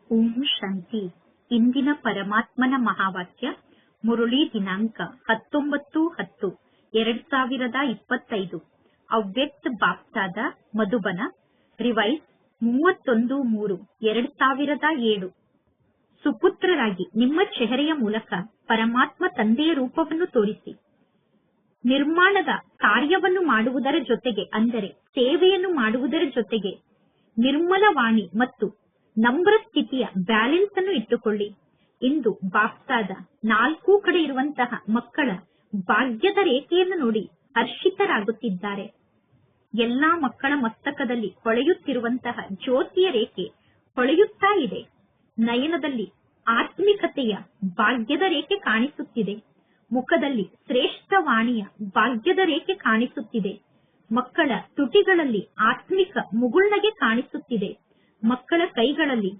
ಓಂ ಶಾಂತಿ. ಇಂದಿನ ಪರಮಾತ್ಮನ ಮಹಾವಾಕ್ಯ ಮುರುಳಿ ದಿನಾಂಕ 19/10/2025. ಅವ್ಯಕ್ತ ಬಾಪ್ತಾದ ಮಧುಬನ. ರಿವೈಸ್ 31/3/2007. ಸುಪುತ್ರರಾಗಿ ನಿಮ್ಮ ಚೆಹರೆಯ ಮೂಲಕ ಪರಮಾತ್ಮ ತಂದೆಯ ರೂಪವನ್ನು ತೋರಿಸಿ. ನಿರ್ಮಾಣದ ಕಾರ್ಯವನ್ನು ಮಾಡುವುದರ ಜೊತೆಗೆ, ಅಂದರೆ ಸೇವೆಯನ್ನು ಮಾಡುವುದರ ಜೊತೆಗೆ, ನಿರ್ಮಲ ವಾಣಿ ಮತ್ತು ನಮ್ರ ಸ್ಥಿತಿಯ ಬ್ಯಾಲೆನ್ಸ್ ಅನ್ನು ಇಟ್ಟುಕೊಳ್ಳಿ. ಇಂದು ಬಾಪ್ತಾದ 4 ಕಡೆ ಇರುವಂತಹ ಮಕ್ಕಳ ಭಾಗ್ಯದ ರೇಖೆಯನ್ನು ನೋಡಿ ಹರ್ಷಿತರಾಗುತ್ತಿದ್ದಾರೆ. ಎಲ್ಲಾ ಮಕ್ಕಳ ಮಸ್ತಕದಲ್ಲಿ ಹೊಳೆಯುತ್ತಿರುವಂತಹ ಜ್ಯೋತಿಯ ರೇಖೆ ಹೊಳೆಯುತ್ತಾ ಇದೆ. ನಯನದಲ್ಲಿ ಆತ್ಮಿಕತೆಯ ಭಾಗ್ಯದ ರೇಖೆ ಕಾಣಿಸುತ್ತಿದೆ. ಮುಖದಲ್ಲಿ ಶ್ರೇಷ್ಠ ವಾಣಿಯ ಭಾಗ್ಯದ ರೇಖೆ ಕಾಣಿಸುತ್ತಿದೆ. ಮಕ್ಕಳ ತುಟಿಗಳಲ್ಲಿ ಆತ್ಮಿಕ ಮುಗುಳ್ನಗೆ ಕಾಣಿಸುತ್ತಿದೆ. ಮಕ್ಕಳ ಕೈಗಳಲ್ಲಿ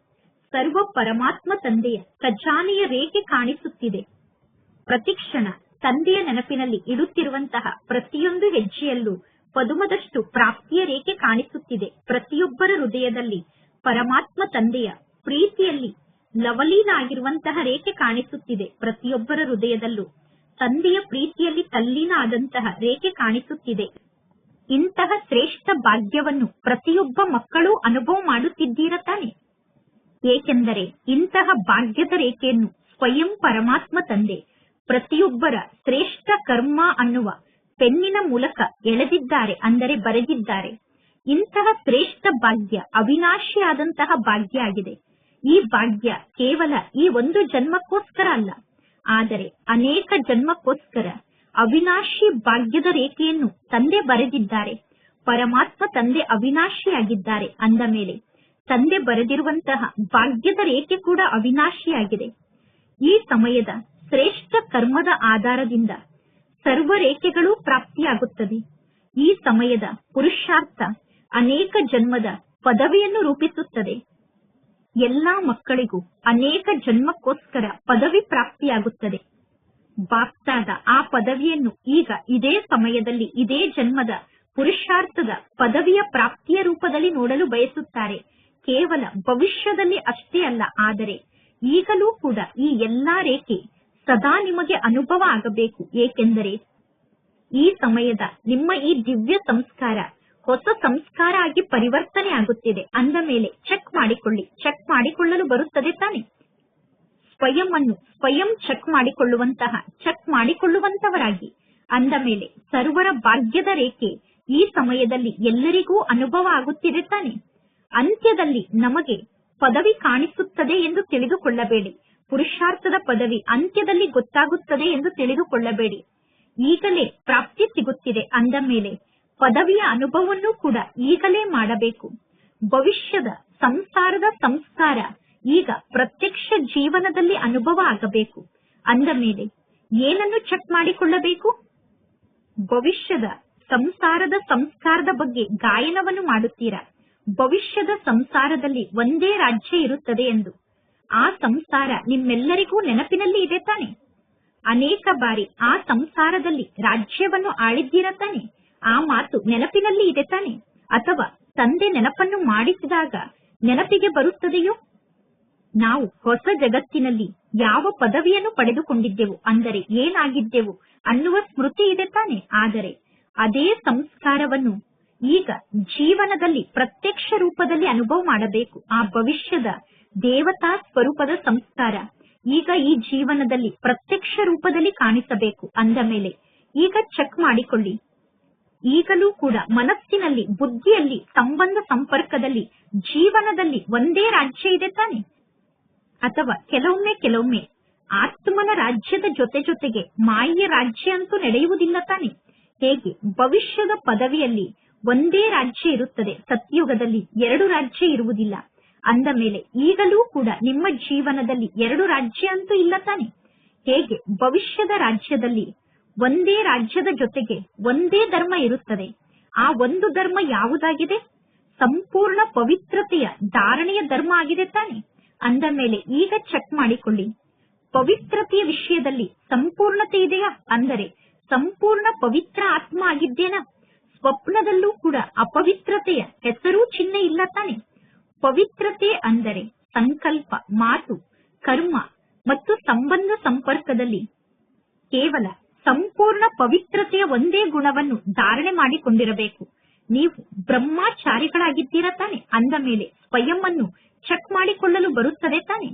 ಸರ್ವ ಪರಮಾತ್ಮ ತಂದೆಯ ಖಜಾನೆಯ ರೇಖೆ ಕಾಣಿಸುತ್ತಿದೆ. ಪ್ರತಿಕ್ಷಣ ತಂದೆಯ ನೆನಪಿನಲ್ಲಿ ಇಡುತ್ತಿರುವಂತಹ ಪ್ರತಿಯೊಂದು ಹೆಜ್ಜೆಯಲ್ಲೂ ಪದುಮದಷ್ಟು ಪ್ರಾಪ್ತಿಯ ರೇಖೆ ಕಾಣಿಸುತ್ತಿದೆ. ಪ್ರತಿಯೊಬ್ಬರ ಹೃದಯದಲ್ಲಿ ಪರಮಾತ್ಮ ತಂದೆಯ ಪ್ರೀತಿಯಲ್ಲಿ ಲವಲೀನ ಆಗಿರುವಂತಹ ರೇಖೆ ಕಾಣಿಸುತ್ತಿದೆ. ಪ್ರತಿಯೊಬ್ಬರ ಹೃದಯದಲ್ಲೂ ತಂದೆಯ ಪ್ರೀತಿಯಲ್ಲಿ ತಲ್ಲೀನ ಆದಂತಹ ರೇಖೆ ಕಾಣಿಸುತ್ತಿದೆ. ಇಂತಹ ಶ್ರೇಷ್ಠ ಭಾಗ್ಯವನ್ನು ಪ್ರತಿಯೊಬ್ಬ ಮಕ್ಕಳು ಅನುಭವ ಮಾಡುತ್ತಿದ್ದೀರ ತಾನೆ? ಏಕೆಂದರೆ ಇಂತಹ ಭಾಗ್ಯದ ರೇಖೆಯನ್ನು ಸ್ವಯಂ ಪರಮಾತ್ಮ ತಂದೆ ಪ್ರತಿಯೊಬ್ಬರ ಶ್ರೇಷ್ಠ ಕರ್ಮ ಅನ್ನುವ ಪೆನ್ನಿನ ಮೂಲಕ ಎಳೆದಿದ್ದಾರೆ, ಅಂದರೆ ಬರೆದಿದ್ದಾರೆ. ಇಂತಹ ಶ್ರೇಷ್ಠ ಭಾಗ್ಯ ಅವಿನಾಶಿಯಾದಂತಹ ಭಾಗ್ಯ ಆಗಿದೆ. ಈ ಭಾಗ್ಯ ಕೇವಲ ಈ ಒಂದು ಜನ್ಮಕ್ಕೋಸ್ಕರ ಅಲ್ಲ, ಆದರೆ ಅನೇಕ ಜನ್ಮಕ್ಕೋಸ್ಕರ ಅವಿನಾಶಿ ಭಾಗ್ಯದ ರೇಖೆಯನ್ನು ತಂದೆ ಬರೆದಿದ್ದಾರೆ. ಪರಮಾತ್ಮ ತಂದೆ ಅವಿನಾಶಿಯಾಗಿದ್ದಾರೆ ಅಂದ ಮೇಲೆ ತಂದೆ ಬರೆದಿರುವಂತಹ ಭಾಗ್ಯದ ರೇಖೆ ಕೂಡ ಅವಿನಾಶಿಯಾಗಿದೆ. ಈ ಸಮಯದ ಶ್ರೇಷ್ಠ ಕರ್ಮದ ಆಧಾರದಿಂದ ಸರ್ವ ರೇಖೆಗಳು ಪ್ರಾಪ್ತಿಯಾಗುತ್ತದೆ. ಈ ಸಮಯದ ಪುರುಷಾರ್ಥ ಅನೇಕ ಜನ್ಮದ ಪದವಿಯನ್ನು ರೂಪಿಸುತ್ತದೆ. ಎಲ್ಲಾ ಮಕ್ಕಳಿಗೂ ಅನೇಕ ಜನ್ಮಕ್ಕೋಸ್ಕರ ಪದವಿ ಪ್ರಾಪ್ತಿಯಾಗುತ್ತದೆ. ಬಾಪ್ತಾದ ಆ ಪದವಿಯನ್ನು ಈಗ ಇದೇ ಸಮಯದಲ್ಲಿ ಇದೇ ಜನ್ಮದ ಪುರುಷಾರ್ಥದ ಪದವಿಯ ಪ್ರಾಪ್ತಿಯ ರೂಪದಲ್ಲಿ ನೋಡಲು ಬಯಸುತ್ತಾರೆ. ಕೇವಲ ಭವಿಷ್ಯದಲ್ಲಿ ಅಷ್ಟೇ ಅಲ್ಲ, ಆದರೆ ಈಗಲೂ ಕೂಡ ಈ ಎಲ್ಲಾ ರೇಖೆ ಸದಾ ನಿಮಗೆ ಅನುಭವ ಆಗಬೇಕು. ಏಕೆಂದರೆ ಈ ಸಮಯದ ನಿಮ್ಮ ಈ ದಿವ್ಯ ಸಂಸ್ಕಾರ ಹೊಸ ಸಂಸ್ಕಾರ ಆಗಿ ಪರಿವರ್ತನೆ ಆಗುತ್ತಿದೆ. ಅಂದ ಮೇಲೆ ಚೆಕ್ ಮಾಡಿಕೊಳ್ಳಿ. ಚೆಕ್ ಮಾಡಿಕೊಳ್ಳಲು ಬರುತ್ತದೆ ತಾನೆ? ಸ್ವಯಂ ಅನ್ನು ಸ್ವಯಂ ಚೆಕ್ ಮಾಡಿಕೊಳ್ಳುವಂತವರಾಗಿ. ಅಂದ ಮೇಲೆ ಸರ್ವರ ಭಾಗ್ಯದ ರೇಖೆ ಈ ಸಮಯದಲ್ಲಿ ಎಲ್ಲರಿಗೂ ಅನುಭವ ಆಗುತ್ತಿದೆ ತಾನೆ? ಅಂತ್ಯದಲ್ಲಿ ನಮಗೆ ಪದವಿ ಕಾಣಿಸುತ್ತದೆ ಎಂದು ತಿಳಿದುಕೊಳ್ಳಬೇಡಿ. ಪುರುಷಾರ್ಥದ ಪದವಿ ಅಂತ್ಯದಲ್ಲಿ ಗೊತ್ತಾಗುತ್ತದೆ ಎಂದು ತಿಳಿದುಕೊಳ್ಳಬೇಡಿ. ಈಗಲೇ ಪ್ರಾಪ್ತಿ ಸಿಗುತ್ತಿದೆ ಅಂದ ಮೇಲೆ ಪದವಿಯ ಅನುಭವವನ್ನು ಕೂಡ ಈಗಲೇ ಮಾಡಬೇಕು. ಭವಿಷ್ಯದ ಸಂಸಾರದ ಸಂಸ್ಕಾರ ಈಗ ಪ್ರತ್ಯಕ್ಷ ಜೀವನದಲ್ಲಿ ಅನುಭವ ಆಗಬೇಕು. ಅಂದ ಮೇಲೆ ಏನನ್ನು ಚೆಕ್ ಮಾಡಿಕೊಳ್ಳಬೇಕು? ಭವಿಷ್ಯದ ಸಂಸಾರದ ಸಂಸ್ಕಾರದ ಬಗ್ಗೆ ಗಾಯನವನ್ನು ಮಾಡುತ್ತೀರಾ. ಭವಿಷ್ಯದ ಸಂಸಾರದಲ್ಲಿ ಒಂದೇ ರಾಜ್ಯ ಇರುತ್ತದೆ ಎಂದು. ಆ ಸಂಸಾರ ನಿಮ್ಮೆಲ್ಲರಿಗೂ ನೆನಪಿನಲ್ಲಿ ಇದೆ ತಾನೆ? ಅನೇಕ ಬಾರಿ ಆ ಸಂಸಾರದಲ್ಲಿ ರಾಜ್ಯವನ್ನು ಆಳಿದ್ದೀರ ತಾನೆ? ಆ ಮಾತು ನೆನಪಿನಲ್ಲಿ ಇದೆ ತಾನೆ? ಅಥವಾ ತಂದೆ ನೆನಪನ್ನು ಮಾಡಿಸಿದಾಗ ನೆನಪಿಗೆ ಬರುತ್ತದೆಯೋ? ನಾವು ಹೊಸ ಜಗತ್ತಿನಲ್ಲಿ ಯಾವ ಪದವಿಯನ್ನು ಪಡೆದುಕೊಂಡಿದ್ದೆವು, ಅಂದರೆ ಏನಾಗಿದ್ದೆವು ಅನ್ನುವ ಸ್ಮೃತಿ ಇದೆ ತಾನೆ? ಆದರೆ ಅದೇ ಸಂಸ್ಕಾರವನ್ನು ಈಗ ಜೀವನದಲ್ಲಿ ಪ್ರತ್ಯಕ್ಷ ರೂಪದಲ್ಲಿ ಅನುಭವ ಮಾಡಬೇಕು. ಆ ಭವಿಷ್ಯದ ದೇವತಾ ಸ್ವರೂಪದ ಸಂಸ್ಕಾರ ಈಗ ಈ ಜೀವನದಲ್ಲಿ ಪ್ರತ್ಯಕ್ಷ ರೂಪದಲ್ಲಿ ಕಾಣಿಸಬೇಕು. ಅಂದ ಮೇಲೆ ಈಗ ಚೆಕ್ ಮಾಡಿಕೊಳ್ಳಿ. ಈಗಲೂ ಕೂಡ ಮನಸ್ಸಿನಲ್ಲಿ, ಬುದ್ಧಿಯಲ್ಲಿ, ಸಂಬಂಧ ಸಂಪರ್ಕದಲ್ಲಿ, ಜೀವನದಲ್ಲಿ ಒಂದೇ ರಾಜ್ಯ ಇದೆ ತಾನೆ? ಅಥವಾ ಕೆಲವೊಮ್ಮೆ ಆತ್ಮನ ರಾಜ್ಯದ ಜೊತೆಗೆ ಮಾಯೆಯ ರಾಜ್ಯ ಅಂತೂ ನಡೆಯುವುದಿಲ್ಲ ತಾನೆ? ಹೇಗೆ ಭವಿಷ್ಯದ ಪದವಿಯಲ್ಲಿ ಒಂದೇ ರಾಜ್ಯ ಇರುತ್ತದೆ, ಸತ್ಯುಗದಲ್ಲಿ 2 ರಾಜ್ಯ ಇರುವುದಿಲ್ಲ. ಅಂದ ಮೇಲೆ ಈಗಲೂ ಕೂಡ ನಿಮ್ಮ ಜೀವನದಲ್ಲಿ 2 ರಾಜ್ಯ ಅಂತೂ ಇಲ್ಲ ತಾನೆ? ಹೇಗೆ ಭವಿಷ್ಯದ ರಾಜ್ಯದಲ್ಲಿ ಒಂದೇ ರಾಜ್ಯದ ಜೊತೆಗೆ ಒಂದೇ ಧರ್ಮ ಇರುತ್ತದೆ. ಆ ಒಂದು ಧರ್ಮ ಯಾವುದಾಗಿದೆ? ಸಂಪೂರ್ಣ ಪವಿತ್ರತೆಯ ಧಾರಣೆಯ ಧರ್ಮ ಆಗಿದೆ ತಾನೆ? ಅಂದ ಮೇಲೆ ಈಗ ಚೆಕ್ ಮಾಡಿಕೊಳ್ಳಿ. ಪವಿತ್ರತೆಯ ವಿಷಯದಲ್ಲಿ ಸಂಪೂರ್ಣತೆ ಇದೆಯಾ? ಅಂದರೆ ಸಂಪೂರ್ಣ ಪವಿತ್ರ ಆತ್ಮ ಆಗಿದ್ದೇನಾ? ಸ್ವಪ್ನದಲ್ಲೂ ಕೂಡ ಅಪವಿತ್ರತೆಯ ಹೆಸರೂ ಚಿಹ್ನೆ ಇಲ್ಲ ತಾನೆ? ಪವಿತ್ರತೆ ಅಂದರೆ ಸಂಕಲ್ಪ, ಮಾತು, ಕರ್ಮ ಮತ್ತು ಸಂಬಂಧ ಸಂಪರ್ಕದಲ್ಲಿ ಕೇವಲ ಸಂಪೂರ್ಣ ಪವಿತ್ರತೆಯ ಒಂದೇ ಗುಣವನ್ನು ಧಾರಣೆ ಮಾಡಿಕೊಂಡಿರಬೇಕು. ನೀವು ಬ್ರಹ್ಮಚಾರಿಗಳಾಗಿದ್ದೀರಾ ತಾನೆ? ಅಂದ ಮೇಲೆ ಸ್ವಯಂ ಅನ್ನು ಚೆಕ್ ಮಾಡಿಕೊಳ್ಳಲು ಬರುತ್ತದೆ ತಾನೆ?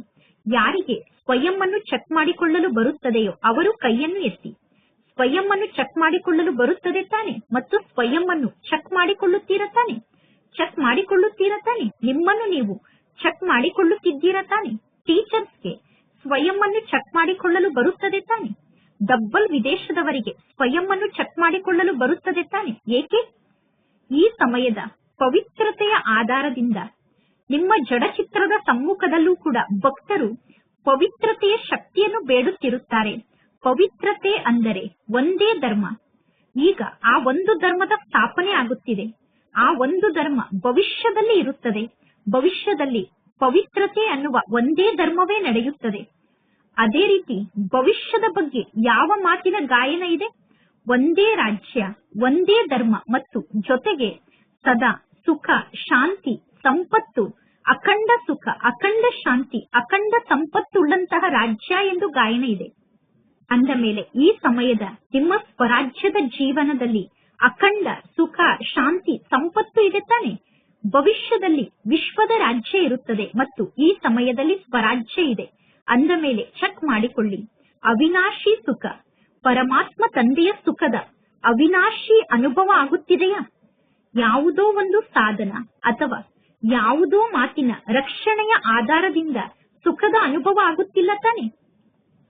ಯಾರಿಗೆ ಸ್ವಯಂ ಅನ್ನು ಚೆಕ್ ಮಾಡಿಕೊಳ್ಳಲು ಬರುತ್ತದೆಯೋ ಅವರು ಕೈಯನ್ನು ಎತ್ತಿ. ಸ್ವಯಂ ಅನ್ನು ಚೆಕ್ ಮಾಡಿಕೊಳ್ಳಲು ಬರುತ್ತದೆ ತಾನೆ? ಮತ್ತು ಸ್ವಯಂ ಅನ್ನು ಚೆಕ್ ಮಾಡಿಕೊಳ್ಳುತ್ತೀರಾ ತಾನೆ? ಚೆಕ್ ಮಾಡಿಕೊಳ್ಳುತ್ತೀರಾ ತಾನೆ? ನಿಮ್ಮನ್ನು ನೀವು ಚೆಕ್ ಮಾಡಿಕೊಳ್ಳುತ್ತಿದ್ದೀರಾ ತಾನೆ? ಟೀಚರ್ಸ್ಗೆ ಸ್ವಯಂ ಅನ್ನು ಚೆಕ್ ಮಾಡಿಕೊಳ್ಳಲು ಬರುತ್ತದೆ ತಾನೆ? ಡಬ್ಬಲ್ ವಿದೇಶದವರಿಗೆ ಸ್ವಯಂ ಅನ್ನು ಚೆಕ್ ಮಾಡಿಕೊಳ್ಳಲು ಬರುತ್ತದೆ ತಾನೆ? ಏಕೆ? ಈ ಸಮಯದ ಪವಿತ್ರತೆಯ ಆಧಾರದಿಂದ ನಿಮ್ಮ ಜಡಚಿತ್ರದ ಸಮ್ಮುಖದಲ್ಲೂ ಕೂಡ ಭಕ್ತರು ಪವಿತ್ರತೆಯ ಶಕ್ತಿಯನ್ನು ಬೇಡುತ್ತಿರುತ್ತಾರೆ. ಪವಿತ್ರತೆ ಅಂದರೆ ಒಂದೇ ಧರ್ಮ. ಈಗ ಆ ಒಂದು ಧರ್ಮದ ಸ್ಥಾಪನೆ ಆಗುತ್ತಿದೆ. ಆ ಒಂದು ಧರ್ಮ ಭವಿಷ್ಯದಲ್ಲಿ ಇರುತ್ತದೆ. ಭವಿಷ್ಯದಲ್ಲಿ ಪವಿತ್ರತೆ ಅನ್ನುವ ಒಂದೇ ಧರ್ಮವೇ ನಡೆಯುತ್ತದೆ. ಅದೇ ರೀತಿ ಭವಿಷ್ಯದ ಬಗ್ಗೆ ಯಾವ ಮಾತಿನ ಗಾಯನ ಇದೆ? ಒಂದೇ ರಾಜ್ಯ, ಒಂದೇ ಧರ್ಮ ಮತ್ತು ಜೊತೆಗೆ ಸದಾ ಸುಖ, ಶಾಂತಿ, ಸಂಪತ್ತು, ಅಖಂಡ ಸುಖ, ಅಖಂಡ ಶಾಂತಿ, ಅಖಂಡ ಸಂಪತ್ತುಳ್ಳಂತಹ ರಾಜ್ಯ ಎಂದು ಗಾಯನ ಇದೆ. ಅಂದ ಮೇಲೆ ಈ ಸಮಯದ ನಿಮ್ಮ ಸ್ವರಾಜ್ಯದ ಜೀವನದಲ್ಲಿ ಅಖಂಡ ಸುಖ, ಶಾಂತಿ, ಸಂಪತ್ತು ಇದೆ ತಾನೆ? ಭವಿಷ್ಯದಲ್ಲಿ ವಿಶ್ವದ ರಾಜ್ಯ ಇರುತ್ತದೆ ಮತ್ತು ಈ ಸಮಯದಲ್ಲಿ ಸ್ವರಾಜ್ಯ ಇದೆ. ಅಂದ ಮೇಲೆ ಚೆಕ್ ಮಾಡಿಕೊಳ್ಳಿ. ಅವಿನಾಶಿ ಸುಖ, ಪರಮಾತ್ಮ ತಂದೆಯ ಸುಖದ ಅವಿನಾಶಿ ಅನುಭವ ಆಗುತ್ತಿದೆಯಾ? ಯಾವುದೋ ಒಂದು ಸಾಧನ ಅಥವಾ ಯಾವುದೋ ಮಾತಿನ ರಕ್ಷಣೆಯ ಆಧಾರದಿಂದ ಸುಖದ ಅನುಭವ ಆಗುತ್ತಿಲ್ಲ ತಾನೆ?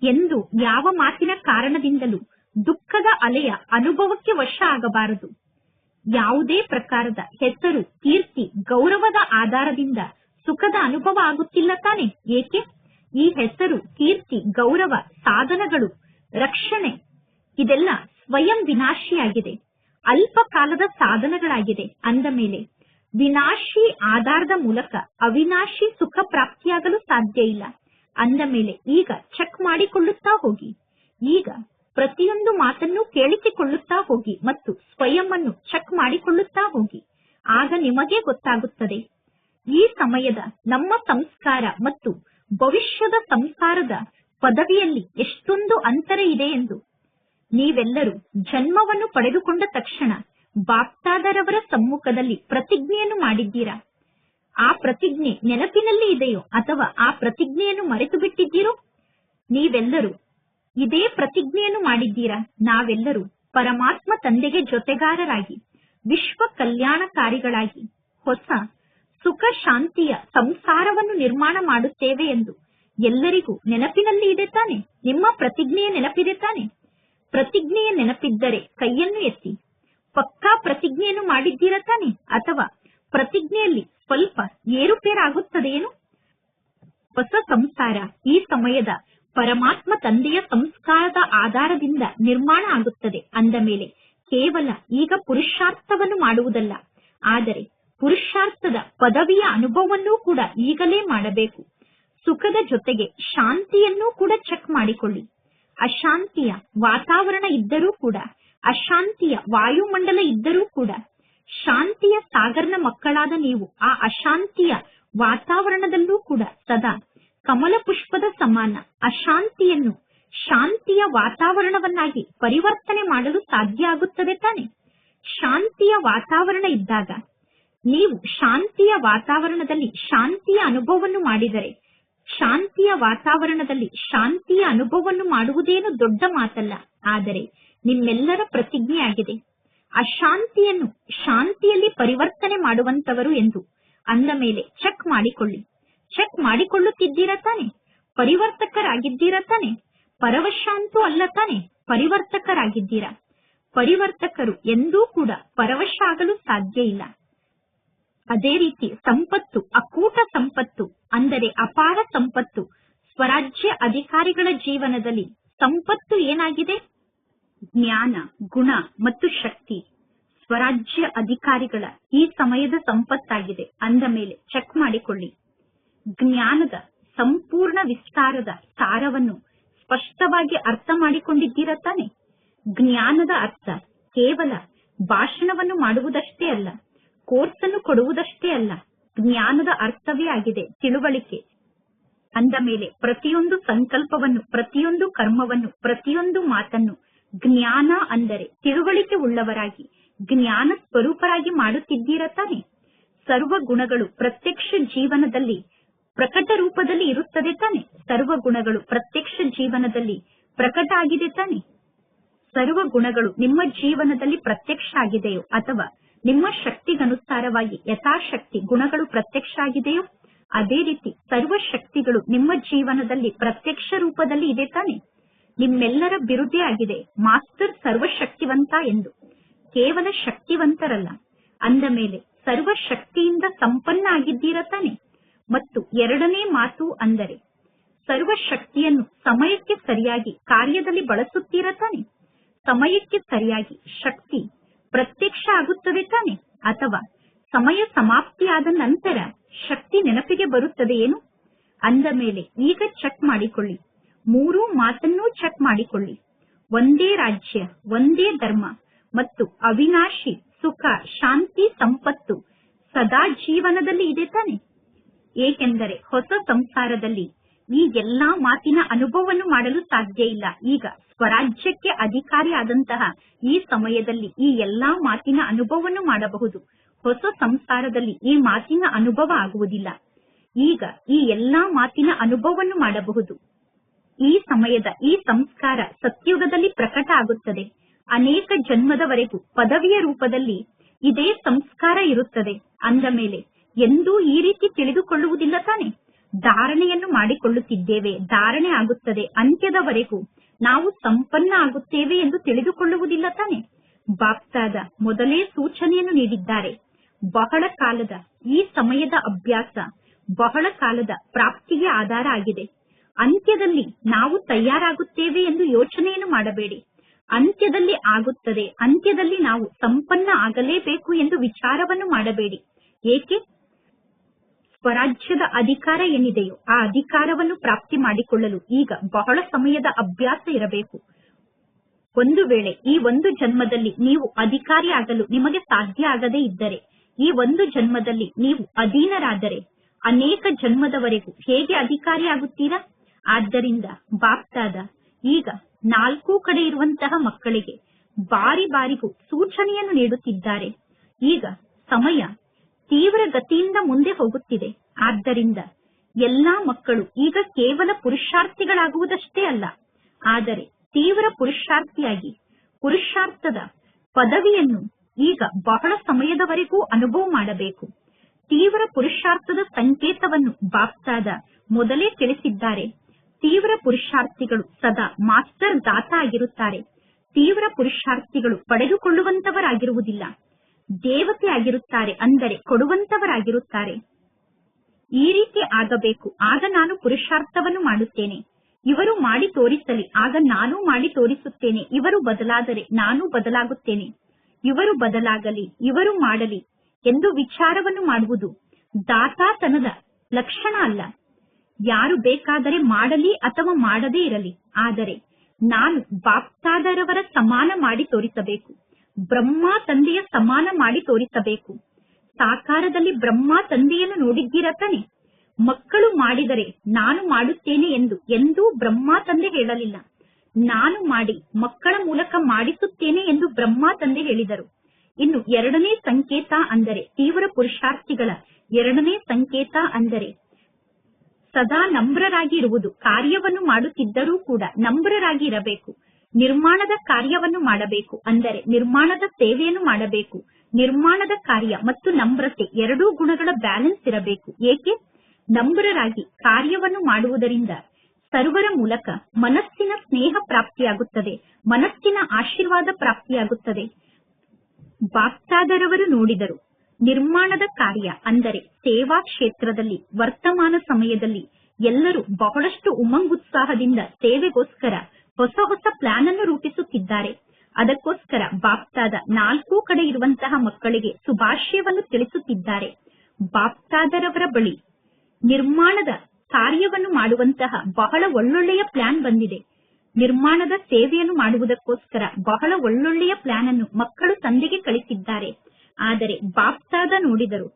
ಎಂದು ಯಾವ ಮಾತಿನ ಕಾರಣದಿಂದಲೂ ದುಃಖದ ಅಲೆಯ ಅನುಭವಕ್ಕೆ ವಶ ಆಗಬಾರದು. ಯಾವುದೇ ಪ್ರಕಾರದ ಹೆಸರು, ಕೀರ್ತಿ, ಗೌರವದ ಆಧಾರದಿಂದ ಸುಖದ ಅನುಭವ ಆಗುತ್ತಿಲ್ಲ ತಾನೆ? ಏಕೆ? ಈ ಹೆಸರು, ಕೀರ್ತಿ, ಗೌರವ, ಸಾಧನಗಳು, ರಕ್ಷಣೆ ಇದೆಲ್ಲ ಸ್ವಯಂ ವಿನಾಶಿಯಾಗಿದೆ, ಅಲ್ಪ ಕಾಲದ ಸಾಧನಗಳಾಗಿದೆ. ಅಂದ ಮೇಲೆ ವಿನಾಶಿ ಆಧಾರದ ಮೂಲಕ ಅವಿನಾಶಿ ಸುಖ ಪ್ರಾಪ್ತಿಯಾಗಲು ಸಾಧ್ಯ ಇಲ್ಲ. ಅಂದ ಮೇಲೆ ಈಗ ಚೆಕ್ ಮಾಡಿಕೊಳ್ಳುತ್ತಾ ಹೋಗಿ. ಈಗ ಪ್ರತಿಯೊಂದು ಮಾತನ್ನು ಕೇಳಿಸಿಕೊಳ್ಳುತ್ತಾ ಹೋಗಿ ಮತ್ತು ಸ್ವಯಂ ಅನ್ನು ಚೆಕ್ ಮಾಡಿಕೊಳ್ಳುತ್ತಾ ಹೋಗಿ. ಆಗ ನಿಮಗೆ ಗೊತ್ತಾಗುತ್ತದೆ ಈ ಸಮಯದ ನಮ್ಮ ಸಂಸ್ಕಾರ ಮತ್ತು ಭವಿಷ್ಯದ ಸಂಸಾರದ ಪದವಿಯಲ್ಲಿ ಎಷ್ಟೊಂದು ಅಂತರ ಇದೆ ಎಂದು. ನೀವೆಲ್ಲರೂ ಜನ್ಮವನ್ನು ಪಡೆದುಕೊಂಡ ತಕ್ಷಣ ಬಾಪ್ತಾದರವರ ಸಮ್ಮುಖದಲ್ಲಿ ಪ್ರತಿಜ್ಞೆಯನ್ನು ಮಾಡಿದ್ದೀರಾ. ಆ ಪ್ರತಿಜ್ಞೆ ನೆನಪಿನಲ್ಲಿ ಇದೆಯೋ ಅಥವಾ ಆ ಪ್ರತಿಜ್ಞೆಯನ್ನು ಮರೆತು ಬಿಟ್ಟಿದ್ದೀರೋ? ನೀವೆಲ್ಲರೂ ಇದೇ ಪ್ರತಿಜ್ಞೆಯನ್ನು ಮಾಡಿದ್ದೀರಾ. ನಾವೆಲ್ಲರೂ ಪರಮಾತ್ಮ ತಂದೆಗೆ ಜೊತೆಗಾರರಾಗಿ ವಿಶ್ವ ಕಲ್ಯಾಣಕಾರಿಗಳಾಗಿ ಹೊಸ ಸುಖ ಶಾಂತಿಯ ಸಂಸಾರವನ್ನು ನಿರ್ಮಾಣ ಮಾಡುತ್ತೇವೆ ಎಂದು ಎಲ್ಲರಿಗೂ ನೆನಪಿನಲ್ಲಿ ಇದೆ ತಾನೆ? ನಿಮ್ಮ ಪ್ರತಿಜ್ಞೆಯ ನೆನಪಿದೆ ತಾನೆ? ಪ್ರತಿಜ್ಞೆಯ ನೆನಪಿದ್ದರೆ ಕೈಯನ್ನು ಎತ್ತಿ. ಪಕ್ಕಾ ಪ್ರತಿಜ್ಞೆಯನ್ನು ಮಾಡಿದ್ದೀರಾ ತಾನೆ? ಅಥವಾ ಪ್ರತಿಜ್ಞೆಯಲ್ಲಿ ಸ್ವಲ್ಪ ಏರುಪೇರಾಗುತ್ತದೆಯೇನು? ಹೊಸ ಸಂಸಾರ ಈ ಸಮಯದ ಪರಮಾತ್ಮ ತಂದೆಯ ಸಂಸ್ಕಾರದ ಆಧಾರದಿಂದ ನಿರ್ಮಾಣ ಆಗುತ್ತದೆ. ಅಂದ ಮೇಲೆ ಕೇವಲ ಈಗ ಪುರುಷಾರ್ಥವನ್ನು ಮಾಡುವುದಲ್ಲ, ಆದರೆ ಪುರುಷಾರ್ಥದ ಪದವಿಯ ಅನುಭವವನ್ನೂ ಕೂಡ ಈಗಲೇ ಮಾಡಬೇಕು. ಸುಖದ ಜೊತೆಗೆ ಶಾಂತಿಯನ್ನೂ ಕೂಡ ಚೆಕ್ ಮಾಡಿಕೊಳ್ಳಿ. ಅಶಾಂತಿಯ ವಾತಾವರಣ ಇದ್ದರೂ ಕೂಡ, ಅಶಾಂತಿಯ ವಾಯುಮಂಡಲ ಇದ್ದರೂ ಕೂಡ, ಶಾಂತಿಯ ಸಾಗರ್ನ ಮಕ್ಕಳಾದ ನೀವು ಆ ಅಶಾಂತಿಯ ವಾತಾವರಣದಲ್ಲೂ ಕೂಡ ಸದಾ ಕಮಲ ಪುಷ್ಪದ ಸಮಾನ ಅಶಾಂತಿಯನ್ನು ಶಾಂತಿಯ ವಾತಾವರಣವನ್ನಾಗಿ ಪರಿವರ್ತನೆ ಮಾಡಲು ಸಾಧ್ಯ ಆಗುತ್ತದೆ ತಾನೆ? ಶಾಂತಿಯ ವಾತಾವರಣ ಇದ್ದಾಗ ನೀವು ಶಾಂತಿಯ ವಾತಾವರಣದಲ್ಲಿ ಶಾಂತಿಯ ಅನುಭವವನ್ನು ಮಾಡಿದರೆ, ಶಾಂತಿಯ ವಾತಾವರಣದಲ್ಲಿ ಶಾಂತಿಯ ಅನುಭವವನ್ನು ಮಾಡುವುದೇನು ದೊಡ್ಡ ಮಾತಲ್ಲ, ಆದರೆ ನಿಮ್ಮೆಲ್ಲರ ಪ್ರತಿಜ್ಞೆಯಾಗಿದೆ ಅಶಾಂತಿಯನ್ನು ಶಾಂತಿಯಲ್ಲಿ ಪರಿವರ್ತನೆ ಮಾಡುವಂತವರು ಎಂದು. ಅಂದ ಮೇಲೆ ಚೆಕ್ ಮಾಡಿಕೊಳ್ಳಿ. ಚೆಕ್ ಮಾಡಿಕೊಳ್ಳುತ್ತಿದ್ದೀರಾ ತಾನೆ? ಪರಿವರ್ತಕರಾಗಿದ್ದೀರಾ ತಾನೆ? ಪರವಶ ಅಂತೂ ಅಲ್ಲ ತಾನೆ? ಪರಿವರ್ತಕರಾಗಿದ್ದೀರಾ. ಪರಿವರ್ತಕರು ಎಂದೂ ಕೂಡ ಪರವಶ ಆಗಲು ಸಾಧ್ಯ ಇಲ್ಲ. ಅದೇ ರೀತಿ ಸಂಪತ್ತು, ಅಕೂಟ ಸಂಪತ್ತು ಅಂದರೆ ಅಪಾರ ಸಂಪತ್ತು. ಸ್ವರಾಜ್ಯ ಅಧಿಕಾರಿಗಳ ಜೀವನದಲ್ಲಿ ಸಂಪತ್ತು ಏನಾಗಿದೆ? ಜ್ಞಾನ, ಗುಣ ಮತ್ತು ಶಕ್ತಿ. ಸ್ವರಾಜ್ಯ ಅಧಿಕಾರಿಗಳ ಈ ಸಮಯದ ಸಂಪತ್ತಾಗಿದೆ. ಅಂದ ಮೇಲೆ ಚೆಕ್ ಮಾಡಿಕೊಳ್ಳಿ. ಜ್ಞಾನದ ಸಂಪೂರ್ಣ ವಿಸ್ತಾರದ ಸಾರವನ್ನು ಸ್ಪಷ್ಟವಾಗಿ ಅರ್ಥ ಮಾಡಿಕೊಂಡಿದ್ದೀರಾ ತಾನೆ? ಜ್ಞಾನದ ಅರ್ಥ ಕೇವಲ ಭಾಷಣವನ್ನು ಮಾಡುವುದಷ್ಟೇ ಅಲ್ಲ, ಕೋರ್ಸ್ ಅನ್ನು ಕೊಡುವುದಷ್ಟೇ ಅಲ್ಲ. ಜ್ಞಾನದ ಅರ್ಥವೇ ಆಗಿದೆ ತಿಳುವಳಿಕೆ, ಅಂದ ಮೇಲೆ ಪ್ರತಿಯೊಂದು ಸಂಕಲ್ಪವನ್ನು, ಪ್ರತಿಯೊಂದು ಕರ್ಮವನ್ನು, ಪ್ರತಿಯೊಂದು ಮಾತನ್ನು ಜ್ಞಾನ ಅಂದರೆ ತಿಳುವಳಿಕೆ ಉಳ್ಳವರಾಗಿ, ಜ್ಞಾನ ಸ್ವರೂಪರಾಗಿ ಮಾಡುತ್ತಿದ್ದೀರ ತಾನೆ. ಸರ್ವ ಗುಣಗಳು ಪ್ರತ್ಯಕ್ಷ ಜೀವನದಲ್ಲಿ ಪ್ರಕಟ ರೂಪದಲ್ಲಿ ಇರುತ್ತದೆ ತಾನೆ. ಸರ್ವ ಗುಣಗಳು ಪ್ರತ್ಯಕ್ಷ ಜೀವನದಲ್ಲಿ ಪ್ರಕಟ ಆಗಿದೆ ತಾನೆ. ಸರ್ವ ಗುಣಗಳು ನಿಮ್ಮ ಜೀವನದಲ್ಲಿ ಪ್ರತ್ಯಕ್ಷ ಆಗಿದೆಯೋ ಅಥವಾ ನಿಮ್ಮ ಶಕ್ತಿಗನುಸಾರವಾಗಿ ಯಥಾಶಕ್ತಿ ಗುಣಗಳು ಪ್ರತ್ಯಕ್ಷ ಆಗಿದೆಯೋ, ಅದೇ ರೀತಿ ಸರ್ವ ಶಕ್ತಿಗಳು ನಿಮ್ಮ ಜೀವನದಲ್ಲಿ ಪ್ರತ್ಯಕ್ಷ ರೂಪದಲ್ಲಿ ಇದೆ ತಾನೆ. ನಿಮ್ಮೆಲ್ಲರ ಬಿರುದೇ ಆಗಿದೆ ಮಾಸ್ಟರ್ ಸರ್ವಶಕ್ತಿವಂತ ಎಂದು. ಕೇವಲ ಶಕ್ತಿವಂತರಲ್ಲ, ಅಂದ ಮೇಲೆ ಸರ್ವ ಶಕ್ತಿಯಿಂದ ಸಂಪನ್ನ ಆಗಿದ್ದೀರ ತಾನೆ. ಮತ್ತು ಎರಡನೇ ಮಾತು ಅಂದರೆ ಸರ್ವ ಶಕ್ತಿಯನ್ನು ಸಮಯಕ್ಕೆ ಸರಿಯಾಗಿ ಕಾರ್ಯದಲ್ಲಿ ಬಳಸುತ್ತೀರ ತಾನೆ. ಸಮಯಕ್ಕೆ ಸರಿಯಾಗಿ ಶಕ್ತಿ ಪ್ರತ್ಯಕ್ಷ ಆಗುತ್ತದೆ ತಾನೆ, ಅಥವಾ ಸಮಯ ಸಮಾಪ್ತಿಯಾದ ನಂತರ ಶಕ್ತಿ ನೆನಪಿಗೆ ಬರುತ್ತದೆ ಏನು? ಅಂದ ಮೇಲೆ ಈಗ ಚೆಕ್ ಮಾಡಿಕೊಳ್ಳಿ, ಮೂರೂ ಮಾತನ್ನೂ ಚೆಕ್ ಮಾಡಿಕೊಳ್ಳಿ. ಒಂದೇ ರಾಜ್ಯ, ಒಂದೇ ಧರ್ಮ ಮತ್ತು ಅವಿನಾಶಿ ಸುಖ, ಶಾಂತಿ, ಸಂಪತ್ತು ಸದಾ ಜೀವನದಲ್ಲಿ ಇದೆ ತಾನೆ. ಏಕೆಂದರೆ ಹೊಸ ಸಂಸಾರದಲ್ಲಿ ಈ ಎಲ್ಲಾ ಮಾತಿನ ಅನುಭವವನ್ನು ಮಾಡಲು ಸಾಧ್ಯ ಇಲ್ಲ. ಈಗ ಸ್ವರಾಜ್ಯಕ್ಕೆ ಅಧಿಕಾರಿ ಆದಂತಹ ಈ ಸಮಯದಲ್ಲಿ ಈ ಎಲ್ಲಾ ಮಾತಿನ ಅನುಭವವನ್ನು ಮಾಡಬಹುದು. ಹೊಸ ಸಂಸಾರದಲ್ಲಿ ಈ ಮಾತಿನ ಅನುಭವ ಆಗುವುದಿಲ್ಲ. ಈಗ ಈ ಎಲ್ಲಾ ಮಾತಿನ ಅನುಭವವನ್ನು ಮಾಡಬಹುದು. ಈ ಸಮಯದ ಈ ಸಂಸ್ಕಾರ ಸತ್ಯುಗದಲ್ಲಿ ಪ್ರಕಟ ಆಗುತ್ತದೆ. ಅನೇಕ ಜನ್ಮದವರೆಗೂ ಪದವಿಯ ರೂಪದಲ್ಲಿ ಇದೇ ಸಂಸ್ಕಾರ ಇರುತ್ತದೆ. ಅಂದ ಮೇಲೆ ಎಂದೂ ಈ ರೀತಿ ತಿಳಿದುಕೊಳ್ಳುವುದಿಲ್ಲ ತಾನೆ. ಧಾರಣೆಯನ್ನು ಮಾಡಿಕೊಳ್ಳುತ್ತಿದ್ದೇವೆ, ಧಾರಣೆ ಆಗುತ್ತದೆ, ಅಂತ್ಯದವರೆಗೂ ನಾವು ಸಂಪನ್ನ ಆಗುತ್ತೇವೆ ಎಂದು ತಿಳಿದುಕೊಳ್ಳುವುದಿಲ್ಲ ತಾನೆ. ಬಾಪ್ತಾದ ಮೊದಲೇ ಸೂಚನೆಯನ್ನು ನೀಡಿದ್ದಾರೆ. ಬಹಳ ಕಾಲದ ಈ ಸಮಯದ ಅಭ್ಯಾಸ ಬಹಳ ಕಾಲದ ಪ್ರಾಪ್ತಿಗೆ ಆಧಾರ ಆಗಿದೆ. ಅಂತ್ಯದಲ್ಲಿ ನಾವು ತಯಾರಾಗುತ್ತೇವೆ ಎಂದು ಯೋಚನೆಯನ್ನು ಮಾಡಬೇಡಿ. ಅಂತ್ಯದಲ್ಲಿ ಆಗುತ್ತದೆ, ಅಂತ್ಯದಲ್ಲಿ ನಾವು ಸಂಪನ್ನ ಆಗಲೇಬೇಕು ಎಂದು ವಿಚಾರವನ್ನು ಮಾಡಬೇಡಿ. ಏಕೆ? ಸ್ವರಾಜ್ಯದ ಅಧಿಕಾರ ಏನಿದೆಯೋ ಆ ಅಧಿಕಾರವನ್ನು ಪ್ರಾಪ್ತಿ ಮಾಡಿಕೊಳ್ಳಲು ಈಗ ಬಹಳ ಸಮಯದ ಅಭ್ಯಾಸ ಇರಬೇಕು. ಒಂದು ವೇಳೆ ಈ ಒಂದು ಜನ್ಮದಲ್ಲಿ ನೀವು ಅಧಿಕಾರಿ ಆಗಲು ನಿಮಗೆ ಸಾಧ್ಯ ಆಗದೇ ಇದ್ದರೆ, ಈ ಒಂದು ಜನ್ಮದಲ್ಲಿ ನೀವು ಅಧೀನರಾದರೆ ಅನೇಕ ಜನ್ಮದವರೆಗೂ ಹೇಗೆ ಅಧಿಕಾರಿ ಆಗುತ್ತೀರಾ? ಆದ್ದರಿಂದ ಬಾಪ್ತಾದ ಈಗ 4 ಕಡೆ ಇರುವಂತಹ ಮಕ್ಕಳಿಗೆ ಬಾರಿ ಬಾರಿಗೂ ಸೂಚನೆಯನ್ನು ನೀಡುತ್ತಿದ್ದಾರೆ. ಈಗ ಸಮಯ ತೀವ್ರ ಗತಿಯಿಂದ ಮುಂದೆ ಹೋಗುತ್ತಿದೆ. ಆದ್ದರಿಂದ ಎಲ್ಲಾ ಮಕ್ಕಳು ಈಗ ಕೇವಲ ಪುರುಷಾರ್ಥಿಗಳಾಗುವುದಷ್ಟೇ ಅಲ್ಲ, ಆದರೆ ತೀವ್ರ ಪುರುಷಾರ್ಥಿಯಾಗಿ ಪುರುಷಾರ್ಥದ ಪದವಿಯನ್ನು ಈಗ ಬಹಳ ಸಮಯದವರೆಗೂ ಅನುಭವ ಮಾಡಬೇಕು. ತೀವ್ರ ಪುರುಷಾರ್ಥದ ಸಂಕೇತವನ್ನು ಬಾಪ್ತಾದ ಮೊದಲೇ ತಿಳಿಸಿದ್ದಾರೆ. ತೀವ್ರ ಪುರುಷಾರ್ಥಿಗಳು ಸದಾ ಮಾಸ್ಟರ್ ದಾತ ಆಗಿರುತ್ತಾರೆ. ತೀವ್ರ ಪುರುಷಾರ್ಥಿಗಳು ಪಡೆದುಕೊಳ್ಳುವಂತವರಾಗಿರುವುದಿಲ್ಲ, ದೇವತೆ ಆಗಿರುತ್ತಾರೆ, ಅಂದರೆ ಕೊಡುವಂತವರಾಗಿರುತ್ತಾರೆ. ಈ ರೀತಿ ಆಗಬೇಕು, ಆಗ ನಾನು ಪುರುಷಾರ್ಥವನ್ನು ಮಾಡುತ್ತೇನೆ. ಇವರು ಮಾಡಿ ತೋರಿಸಲಿ, ಆಗ ನಾನು ಮಾಡಿ ತೋರಿಸುತ್ತೇನೆ. ಇವರು ಬದಲಾದರೆ ನಾನು ಬದಲಾಗುತ್ತೇನೆ. ಇವರು ಬದಲಾಗಲಿ, ಇವರು ಮಾಡಲಿ ಎಂದು ವಿಚಾರವನ್ನು ಮಾಡುವುದು ದಾತಾತನದ ಲಕ್ಷಣ ಅಲ್ಲ. ಯಾರು ಬೇಕಾದರೆ ಮಾಡಲಿ ಅಥವಾ ಮಾಡದೇ ಇರಲಿ, ಆದರೆ ನಾನು ಬಾಪ್ತಾದರವರ ಸಮಾನ ಮಾಡಿ ತೋರಿಸಬೇಕು. ಬ್ರಹ್ಮ ತಂದೆಯ ಸಮಾನ ಮಾಡಿ ತೋರಿಸಬೇಕು. ಸಾಕಾರದಲ್ಲಿ ಬ್ರಹ್ಮ ತಂದೆಯನ್ನು ನೋಡಿದ್ದೀರ ತಾನೆ. ಮಕ್ಕಳು ಮಾಡಿದರೆ ನಾನು ಮಾಡುತ್ತೇನೆ ಎಂದು ಎಂದೂ ಬ್ರಹ್ಮ ತಂದೆ ಹೇಳಲಿಲ್ಲ. ನಾನು ಮಾಡಿ ಮಕ್ಕಳ ಮೂಲಕ ಮಾಡಿಸುತ್ತೇನೆ ಎಂದು ಬ್ರಹ್ಮ ತಂದೆ ಹೇಳಿದರು. ಇನ್ನು ಎರಡನೇ ಸಂಕೇತ ಅಂದರೆ ತೀವ್ರ ಪುರುಷಾರ್ಥಿಗಳ ಎರಡನೇ ಸಂಕೇತ ಅಂದರೆ ಸದಾ ನಮ್ರರಾಗಿ ಇರುವುದು. ಕಾರ್ಯವನ್ನು ಮಾಡುತ್ತಿದ್ದರೂ ಕೂಡ ನಮ್ರರಾಗಿ ಇರಬೇಕು. ನಿರ್ಮಾಣದ ಕಾರ್ಯವನ್ನು ಮಾಡಬೇಕು, ಅಂದರೆ ನಿರ್ಮಾಣದ ಸೇವೆಯನ್ನು ಮಾಡಬೇಕು. ನಿರ್ಮಾಣದ ಕಾರ್ಯ ಮತ್ತು ನಮ್ರತೆ ಎರಡೂ ಗುಣಗಳ ಬ್ಯಾಲೆನ್ಸ್ ಇರಬೇಕು. ಏಕೆ? ನಮ್ರರಾಗಿ ಕಾರ್ಯವನ್ನು ಮಾಡುವುದರಿಂದ ಸರ್ವರ ಮೂಲಕ ಮನಸ್ಸಿನ ಸ್ನೇಹ ಪ್ರಾಪ್ತಿಯಾಗುತ್ತದೆ, ಮನಸ್ಸಿನ ಆಶೀರ್ವಾದ ಪ್ರಾಪ್ತಿಯಾಗುತ್ತದೆ. ಬಾಪ್ತಾದರವರು ನೋಡಿದರು, ನಿರ್ಮಾಣದ ಕಾರ್ಯ ಅಂದರೆ ಸೇವಾ ಕ್ಷೇತ್ರದಲ್ಲಿ ವರ್ತಮಾನ ಸಮಯದಲ್ಲಿ ಎಲ್ಲರೂ ಬಹಳಷ್ಟು ಉಮಂಗುತ್ಸಾಹದಿಂದ ಸೇವೆಗೋಸ್ಕರ ಹೊಸ ಹೊಸ ಪ್ಲಾನ್ ಅನ್ನು ರೂಪಿಸುತ್ತಿದ್ದಾರೆ. ಅದಕ್ಕೋಸ್ಕರ ಬಾಪ್ತಾದ 4 ಕಡೆ ಇರುವಂತಹ ಮಕ್ಕಳಿಗೆ ಶುಭಾಶಯವನ್ನು ತಿಳಿಸುತ್ತಿದ್ದಾರೆ. ಬಾಪ್ತಾದರವರ ಬಳಿ ನಿರ್ಮಾಣದ ಕಾರ್ಯವನ್ನು ಮಾಡುವಂತಹ ಬಹಳ ಒಳ್ಳೊಳ್ಳೆಯ ಪ್ಲಾನ್ ಬಂದಿದೆ. ನಿರ್ಮಾಣದ ಸೇವೆಯನ್ನು ಮಾಡುವುದಕ್ಕೋಸ್ಕರ ಬಹಳ ಒಳ್ಳೊಳ್ಳೆಯ ಪ್ಲಾನ್ ಅನ್ನು ಮಕ್ಕಳು ತಂದೆಗೆ ಕಳಿಸಿದ್ದಾರೆ. ಆದರೆ ಬಾಪ್ತಾದ ನೋಡಿದರು,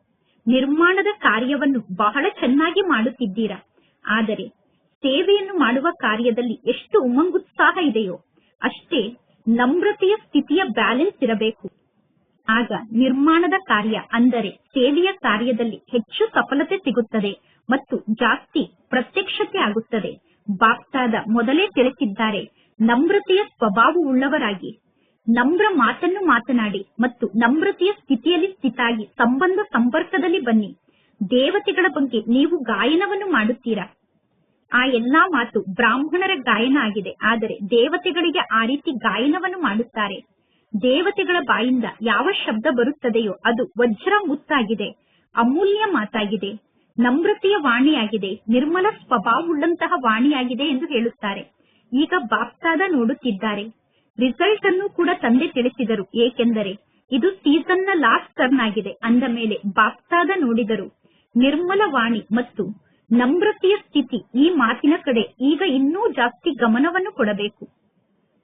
ನಿರ್ಮಾಣದ ಕಾರ್ಯವನ್ನು ಬಹಳ ಚೆನ್ನಾಗಿ ಮಾಡುತ್ತಿದ್ದೀರಾ, ಆದರೆ ಸೇವೆಯನ್ನು ಮಾಡುವ ಕಾರ್ಯದಲ್ಲಿ ಎಷ್ಟು ಉಮಂಗುತ್ಸಾಹ ಇದೆಯೋ ಅಷ್ಟೇ ನಮ್ರತೆಯ ಸ್ಥಿತಿಯ ಬ್ಯಾಲೆನ್ಸ್ ಇರಬೇಕು. ಆಗ ನಿರ್ಮಾಣದ ಕಾರ್ಯ ಅಂದರೆ ಸೇವೆಯ ಕಾರ್ಯದಲ್ಲಿ ಹೆಚ್ಚು ಸಫಲತೆ ಸಿಗುತ್ತದೆ ಮತ್ತು ಜಾಸ್ತಿ ಪ್ರತ್ಯಕ್ಷತೆ ಆಗುತ್ತದೆ. ಬಾಪ್ತಾದ ಮೊದಲೇ ತಿಳಿಸಿದ್ದಾರೆ, ನಮ್ರತೆಯ ಸ್ವಭಾವವುಳ್ಳವರಾಗಿ ನಮ್ರ ಮಾತನ್ನು ಮಾತನಾಡಿ ಮತ್ತು ನಮ್ರತೆಯ ಸ್ಥಿತಿಯಲ್ಲಿ ಸ್ಥಿತಾಗಿ ಸಂಬಂಧ ಸಂಪರ್ಕದಲ್ಲಿ ಬನ್ನಿ. ದೇವತೆಗಳ ಬಗ್ಗೆ ನೀವು ಗಾಯನವನ್ನು ಮಾಡುತ್ತೀರಾ. ಆ ಎಲ್ಲಾ ಮಾತು ಬ್ರಾಹ್ಮಣರ ಗಾಯನ ಆಗಿದೆ, ಆದರೆ ದೇವತೆಗಳಿಗೆ ಆ ರೀತಿ ಗಾಯನವನ್ನು ಮಾಡುತ್ತಾರೆ. ದೇವತೆಗಳ ಬಾಯಿಂದ ಯಾವ ಶಬ್ದ ಬರುತ್ತದೆಯೋ ಅದು ವಜ್ರ ಮುತ್ತಾಗಿದೆ, ಅಮೂಲ್ಯ ಮಾತಾಗಿದೆ, ನಮ್ರತೆಯ ವಾಣಿಯಾಗಿದೆ, ನಿರ್ಮಲ ಸ್ವಭಾವವುಳ್ಳಂತಹ ವಾಣಿಯಾಗಿದೆ ಎಂದು ಹೇಳುತ್ತಾರೆ. ಈಗ ಬಾಪ್ತಾದ ನೋಡುತ್ತಿದ್ದಾರೆ. ರಿಸಲ್ಟ್ ಅನ್ನು ಕೂಡ ತಂದೆ ತಿಳಿಸಿದರು, ಏಕೆಂದರೆ ಇದು ಸೀಸನ್ನ ಲಾಸ್ಟ್ ಟರ್ನ್ ಆಗಿದೆ. ಅಂದ ಮೇಲೆ ಬಾಪ್ತಾದ ನೋಡಿದರು. ನಿರ್ಮಲ ವಾಣಿ ಮತ್ತು ನಮ್ರತೆಯ ಸ್ಥಿತಿ, ಈ ಮಾತಿನ ಕಡೆ ಈಗ ಇನ್ನೂ ಜಾಸ್ತಿ ಗಮನವನ್ನು ಕೊಡಬೇಕು.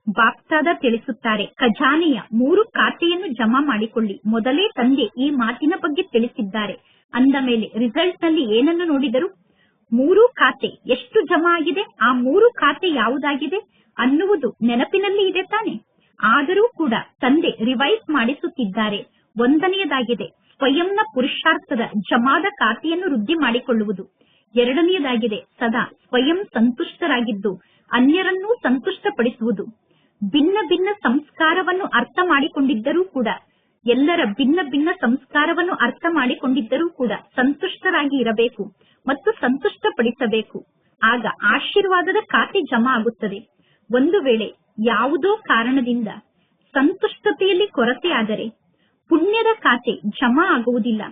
ಬಾಪ್ತಾದ ತಿಳಿಸುತ್ತಾರೆ, ಖಜಾನೆಯ 3 ಖಾತೆಯನ್ನು ಜಮಾ ಮಾಡಿಕೊಳ್ಳಿ. ಮೊದಲೇ ತಂದೆ ಈ ಮಾತಿನ ಬಗ್ಗೆ ತಿಳಿಸಿದ್ದಾರೆ. ಅಂದ ಮೇಲೆ ರಿಸಲ್ಟ್ ನಲ್ಲಿ ಏನನ್ನು ನೋಡಿದರು? 3 ಖಾತೆ ಎಷ್ಟು ಜಮಾ ಆಗಿದೆ, ಆ 3 ಖಾತೆ ಯಾವುದಾಗಿದೆ ಅನ್ನುವುದು ನೆನಪಿನಲ್ಲಿ ಇದೆ ತಾನೆ. ಆದರೂ ಕೂಡ ತಂದೆ ರಿವೈಸ್ ಮಾಡಿಸುತ್ತಿದ್ದಾರೆ. 1ನೇದಾಗಿದೆ ಸ್ವಯಂನ ಪುರುಷಾರ್ಥದ ಜಮಾದ ಖಾತೆಯನ್ನು ವೃದ್ಧಿ ಮಾಡಿಕೊಳ್ಳುವುದು. 2ನೇದಾಗಿದೆ ಸದಾ ಸ್ವಯಂ ಸಂತುಷ್ಟರಾಗಿದ್ದು ಅನ್ಯರನ್ನೂ ಸಂತುಷ್ಟಪಡಿಸುವುದು. ಭಿನ್ನ ಭಿನ್ನ ಸಂಸ್ಕಾರವನ್ನು ಅರ್ಥ ಮಾಡಿಕೊಂಡಿದ್ದರೂ ಕೂಡ, ಎಲ್ಲರ ಭಿನ್ನ ಭಿನ್ನ ಸಂಸ್ಕಾರವನ್ನು ಅರ್ಥ ಮಾಡಿಕೊಂಡಿದ್ದರೂ ಕೂಡ ಸಂತುಷ್ಟರಾಗಿ ಇರಬೇಕು ಮತ್ತು ಸಂತುಷ್ಟಪಡಿಸಬೇಕು. ಆಗ ಆಶೀರ್ವಾದದ ಖಾತೆ ಜಮಾ ಆಗುತ್ತದೆ. ಒಂದು ವೇಳೆ ಯಾವುದೋ ಕಾರಣದಿಂದ ಸಂತುಷ್ಟತೆಯಲ್ಲಿ ಕೊರತೆಯಾದರೆ ಪುಣ್ಯದ ಖಾತೆ ಜಮಾ ಆಗುವುದಿಲ್ಲ.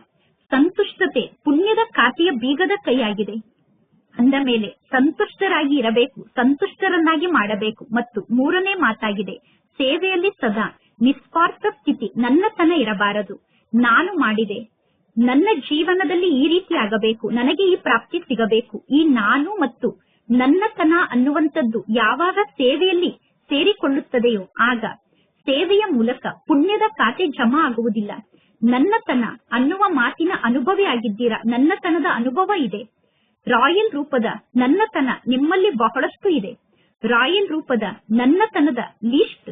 ಸಂತುಷ್ಟತೆ ಪುಣ್ಯದ ಖಾತೆಯ ಬೀಗದ ಕೈಯಾಗಿದೆ. ಅಂದ ಮೇಲೆ ಸಂತುಷ್ಟರಾಗಿ ಇರಬೇಕು, ಸಂತುಷ್ಟರನ್ನಾಗಿ ಮಾಡಬೇಕು. ಮತ್ತು 3ನೇ ಮಾತಾಗಿದೆ, ಸೇವೆಯಲ್ಲಿ ಸದಾ ನಿಸ್ವಾರ್ಥ ಸ್ಥಿತಿ, ನನ್ನತನ ಇರಬಾರದು. ನಾನು ಮಾಡಿದೆ, ನನ್ನ ಜೀವನದಲ್ಲಿ ಈ ರೀತಿ ಆಗಬೇಕು, ನನಗೆ ಈ ಪ್ರಾಪ್ತಿ ಸಿಗಬೇಕು. ಈ ನಾನು ಮತ್ತು ನನ್ನತನ ಅನ್ನುವಂಥದ್ದು ಯಾವಾಗ ಸೇವೆಯಲ್ಲಿ ಸೇರಿಕೊಳ್ಳುತ್ತದೆಯೋ ಆಗ ಸೇವೆಯ ಮೂಲಕ ಪುಣ್ಯದ ಖಾತೆ ಜಮಾ ಆಗುವುದಿಲ್ಲ. ನನ್ನತನ ಅನ್ನುವ ಮಾತಿನ ಅನುಭವಿ ಆಗಿದ್ದೀರಾ, ನನ್ನತನದ ಅನುಭವ ಇದೆ. ರಾಯಲ್ ರೂಪದ ನನ್ನತನ ನಿಮ್ಮಲ್ಲಿ ಬಹಳಷ್ಟು ಇದೆ. ರಾಯಲ್ ರೂಪದ ನನ್ನತನದ ಲಿಸ್ಟ್